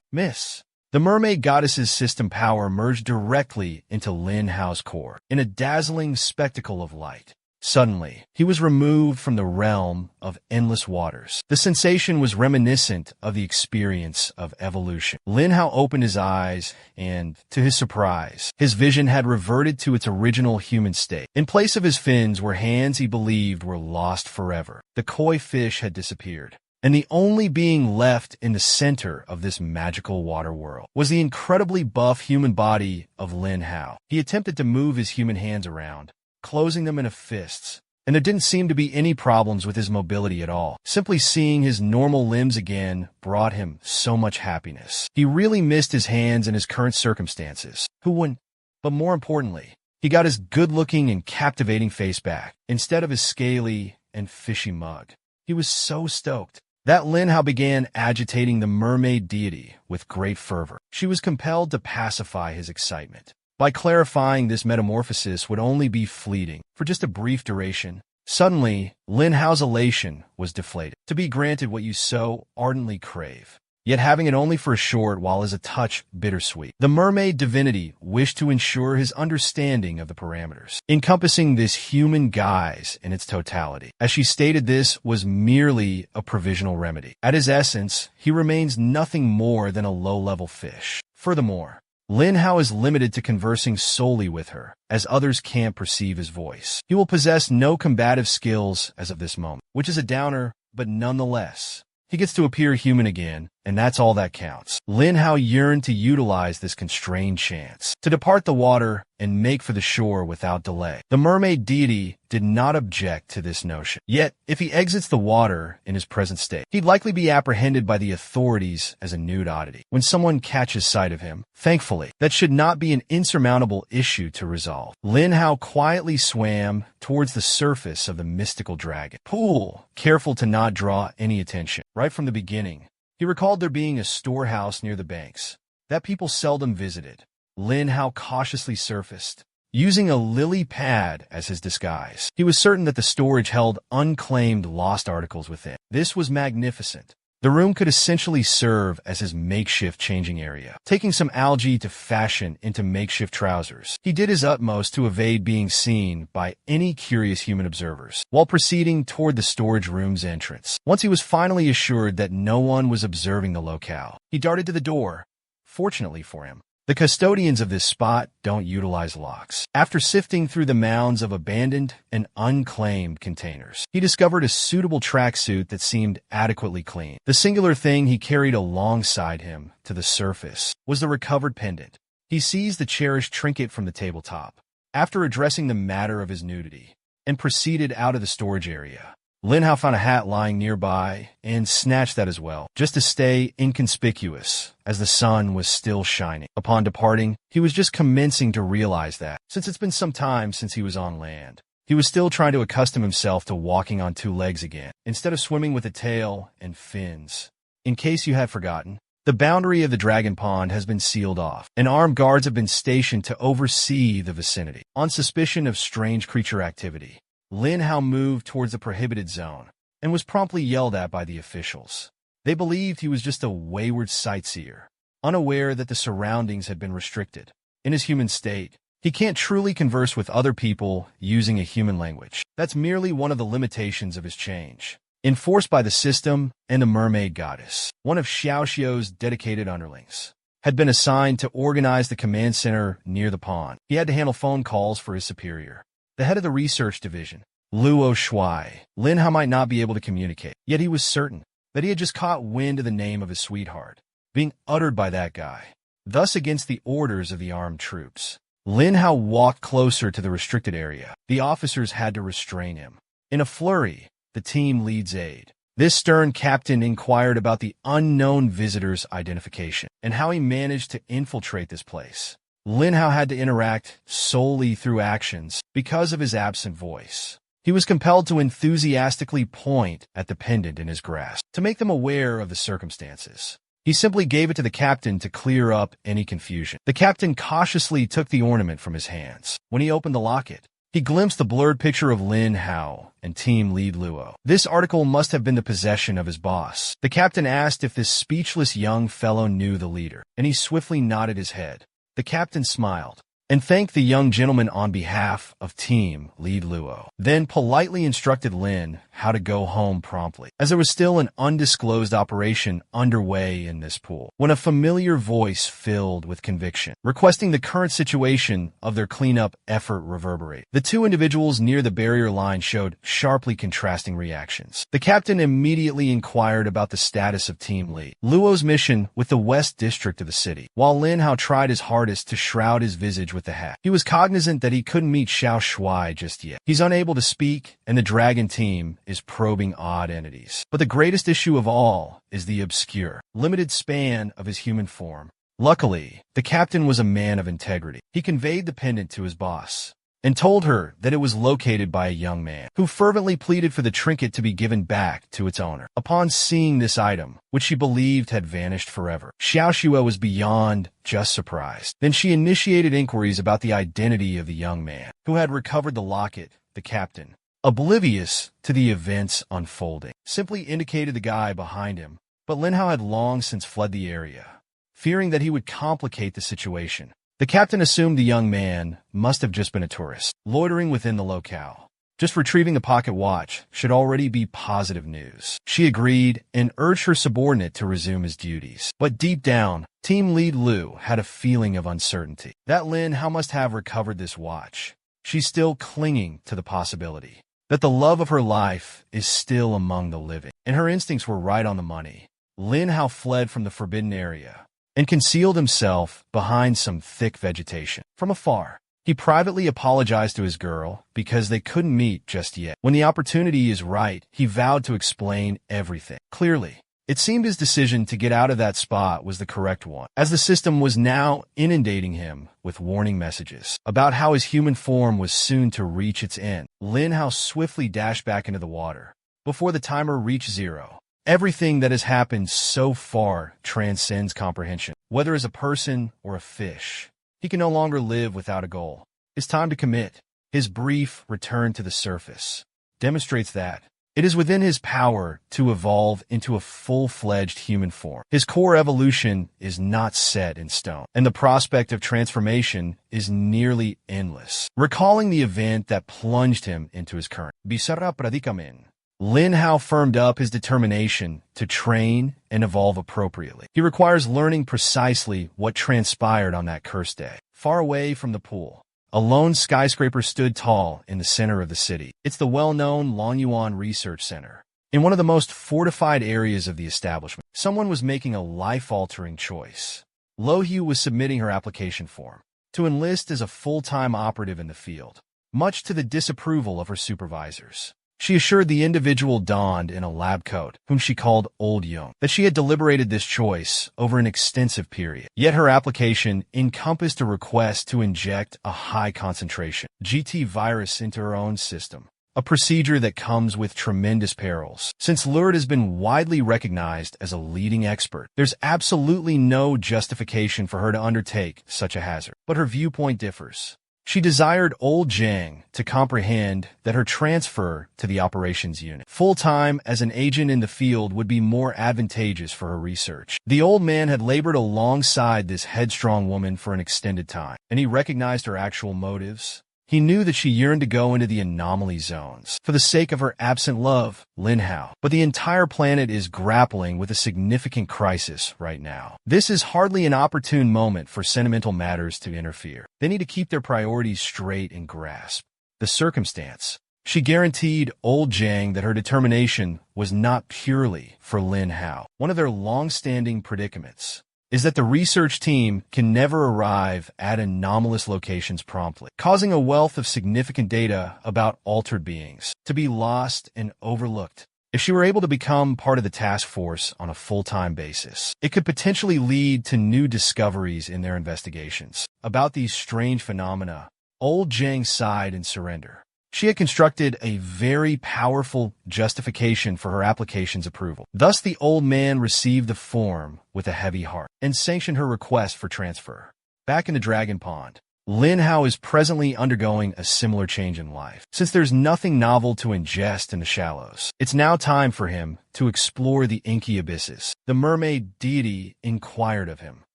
Miss. The mermaid goddess's system power merged directly into Lin Hao's core in a dazzling spectacle of light. Suddenly, he was removed from the realm of endless waters. The sensation was reminiscent of the experience of evolution. Lin Hao opened his eyes, and, to his surprise, his vision had reverted to its original human state. In place of his fins were hands he believed were lost forever. The koi fish had disappeared, and the only being left in the center of this magical water world was the incredibly buff human body of Lin Hao. He attempted to move his human hands around, closing them into fists, and there didn't seem to be any problems with his mobility at all. Simply seeing his normal limbs again brought him so much happiness. He really missed his hands in his current circumstances. Who wouldn't? But more importantly, he got his good-looking and captivating face back, instead of his scaly and fishy mug. He was so stoked that Lin Hao began agitating the mermaid deity with great fervor. She was compelled to pacify his excitement by clarifying this metamorphosis would only be fleeting, for just a brief duration. Suddenly, Lin Hao's elation was deflated. To be granted what you so ardently crave, yet having it only for a short while is a touch bittersweet. The mermaid divinity wished to ensure his understanding of the parameters, encompassing this human guise in its totality. As she stated, this was merely a provisional remedy. At his essence, he remains nothing more than a low-level fish. Furthermore, Lin Hao is limited to conversing solely with her, as others can't perceive his voice. He will possess no combative skills as of this moment, which is a downer, but nonetheless, he gets to appear human again, and that's all that counts. Lin Hao yearned to utilize this constrained chance to depart the water and make for the shore without delay. The mermaid deity did not object to this notion. Yet, if he exits the water in his present state, he'd likely be apprehended by the authorities as a nude oddity when someone catches sight of him. Thankfully, that should not be an insurmountable issue to resolve. Lin Hao quietly swam towards the surface of the mystical dragon pool, careful to not draw any attention. Right from the beginning, he recalled there being a storehouse near the banks that people seldom visited. Lin Hao cautiously surfaced, using a lily pad as his disguise. He was certain that the storage held unclaimed lost articles within. This was magnificent. The room could essentially serve as his makeshift changing area. Taking some algae to fashion into makeshift trousers, he did his utmost to evade being seen by any curious human observers, while proceeding toward the storage room's entrance. Once he was finally assured that no one was observing the locale, he darted to the door. Fortunately for him, the custodians of this spot don't utilize locks. After sifting through the mounds of abandoned and unclaimed containers, he discovered a suitable tracksuit that seemed adequately clean. The singular thing he carried alongside him to the surface was the recovered pendant. He seized the cherished trinket from the tabletop, after addressing the matter of his nudity, and proceeded out of the storage area. Lin Hao found a hat lying nearby and snatched that as well, just to stay inconspicuous as the sun was still shining. Upon departing, he was just commencing to realize that, since it's been some time since he was on land, he was still trying to accustom himself to walking on two legs again, instead of swimming with a tail and fins. In case you had forgotten, the boundary of the dragon pond has been sealed off, and armed guards have been stationed to oversee the vicinity. On suspicion of strange creature activity, Lin Hao moved towards the prohibited zone and was promptly yelled at by the officials. They believed he was just a wayward sightseer, unaware that the surroundings had been restricted. In his human state, he can't truly converse with other people using a human language. That's merely one of the limitations of his change, enforced by the system and the mermaid goddess. One of Xiaoxiu's dedicated underlings had been assigned to organize the command center near the pond. He had to handle phone calls for his superior, the head of the research division, Luo Shuai. Lin Hao might not be able to communicate, yet he was certain that he had just caught wind of the name of his sweetheart being uttered by that guy. Thus, against the orders of the armed troops, Lin Hao walked closer to the restricted area. The officers had to restrain him. In a flurry, the team lead's aide, this stern captain, inquired about the unknown visitor's identification and how he managed to infiltrate this place. Lin Hao had to interact solely through actions because of his absent voice. He was compelled to enthusiastically point at the pendant in his grasp to make them aware of the circumstances. He simply gave it to the captain to clear up any confusion. The captain cautiously took the ornament from his hands. When he opened the locket, he glimpsed the blurred picture of Lin Hao and team lead Luo. This article must have been the possession of his boss. The captain asked if this speechless young fellow knew the leader, and he swiftly nodded his head. The captain smiled and thanked the young gentleman on behalf of team lead Luo, then politely instructed Lin how to go home promptly, as there was still an undisclosed operation underway in this pool, when a familiar voice filled with conviction, requesting the current situation of their cleanup effort reverberate. The two individuals near the barrier line showed sharply contrasting reactions. The captain immediately inquired about the status of team lead Luo's mission with the west district of the city, while Lin Hao tried his hardest to shroud his visage with the hat. He was cognizant that he couldn't meet Xiao Shuai just yet. He's unable to speak, and the dragon team is probing odd entities. But the greatest issue of all is the obscure, limited span of his human form. Luckily, the captain was a man of integrity. He conveyed the pendant to his boss and told her that it was located by a young man who fervently pleaded for the trinket to be given back to its owner. Upon seeing this item, which she believed had vanished forever, Xiaoxue was beyond just surprised. Then she initiated inquiries about the identity of the young man who had recovered the locket. The captain, oblivious to the events unfolding, simply indicated the guy behind him, but Lin Hao had long since fled the area, fearing that he would complicate the situation. The captain assumed the young man must have just been a tourist, loitering within the locale. Just retrieving the pocket watch should already be positive news. She agreed and urged her subordinate to resume his duties. But deep down, team lead Lu had a feeling of uncertainty. That Lin Hao must have recovered this watch. She's still clinging to the possibility that the love of her life is still among the living. And her instincts were right on the money. Lin Hao fled from the forbidden area and concealed himself behind some thick vegetation. From afar, he privately apologized to his girl because they couldn't meet just yet. When the opportunity is right, he vowed to explain everything. Clearly, it seemed his decision to get out of that spot was the correct one, as the system was now inundating him with warning messages about how his human form was soon to reach its end. Lin Hao swiftly dashed back into the water before the timer reached 0. Everything that has happened so far transcends comprehension. Whether as a person or a fish, he can no longer live without a goal. It's time to commit. His brief return to the surface demonstrates that, It is within his power to evolve into a full-fledged human form. His core evolution is not set in stone, and the prospect of transformation is nearly endless. Recalling the event that plunged him into his current bizarra predicament, Lin Hao firmed up his determination to train and evolve appropriately. He requires learning precisely what transpired on that cursed day. Far away from the pool, a lone skyscraper stood tall in the center of the city. It's the well-known Longyuan Research Center. In one of the most fortified areas of the establishment, someone was making a life-altering choice. Lo Hu was submitting her application form to enlist as a full-time operative in the field, much to the disapproval of her supervisors. She assured the individual donned in a lab coat, whom she called Old Young, that she had deliberated this choice over an extensive period. Yet her application encompassed a request to inject a high-concentration GT virus into her own system, a procedure that comes with tremendous perils. Since Lourdes has been widely recognized as a leading expert, there's absolutely no justification for her to undertake such a hazard. But her viewpoint differs. She desired Old Zhang to comprehend that her transfer to the operations unit, full-time as an agent in the field, would be more advantageous for her research. The old man had labored alongside this headstrong woman for an extended time, and he recognized her actual motives. He knew that she yearned to go into the anomaly zones for the sake of her absent love, Lin Hao. But the entire planet is grappling with a significant crisis right now. This is hardly an opportune moment for sentimental matters to interfere. They need to keep their priorities straight and grasp the circumstance. She guaranteed Old Zhang that her determination was not purely for Lin Hao. One of their long-standing predicaments is that the research team can never arrive at anomalous locations promptly, causing a wealth of significant data about altered beings to be lost and overlooked. If she were able to become part of the task force on a full-time basis, it could potentially lead to new discoveries in their investigations about these strange phenomena. Old Zhang sighed in surrender. She had constructed a very powerful justification for her application's approval. Thus, the old man received the form with a heavy heart and sanctioned her request for transfer. Back in the Dragon Pond, Lin Hao is presently undergoing a similar change in life. Since there's nothing novel to ingest in the shallows, it's now time for him to explore the inky abysses. The mermaid deity inquired of him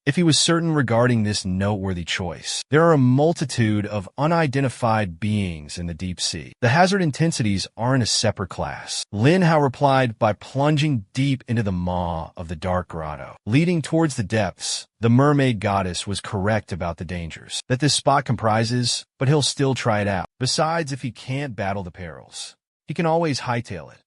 if he was certain regarding this noteworthy choice. There are a multitude of unidentified beings in the deep sea. The hazard intensities aren't a separate class. Lin Hao replied by plunging deep into the maw of the dark grotto, leading towards the depths. The mermaid goddess was correct about the dangers that this spot comprises, but he'll still try it out. Besides, if he can't battle the perils, he can always hightail it.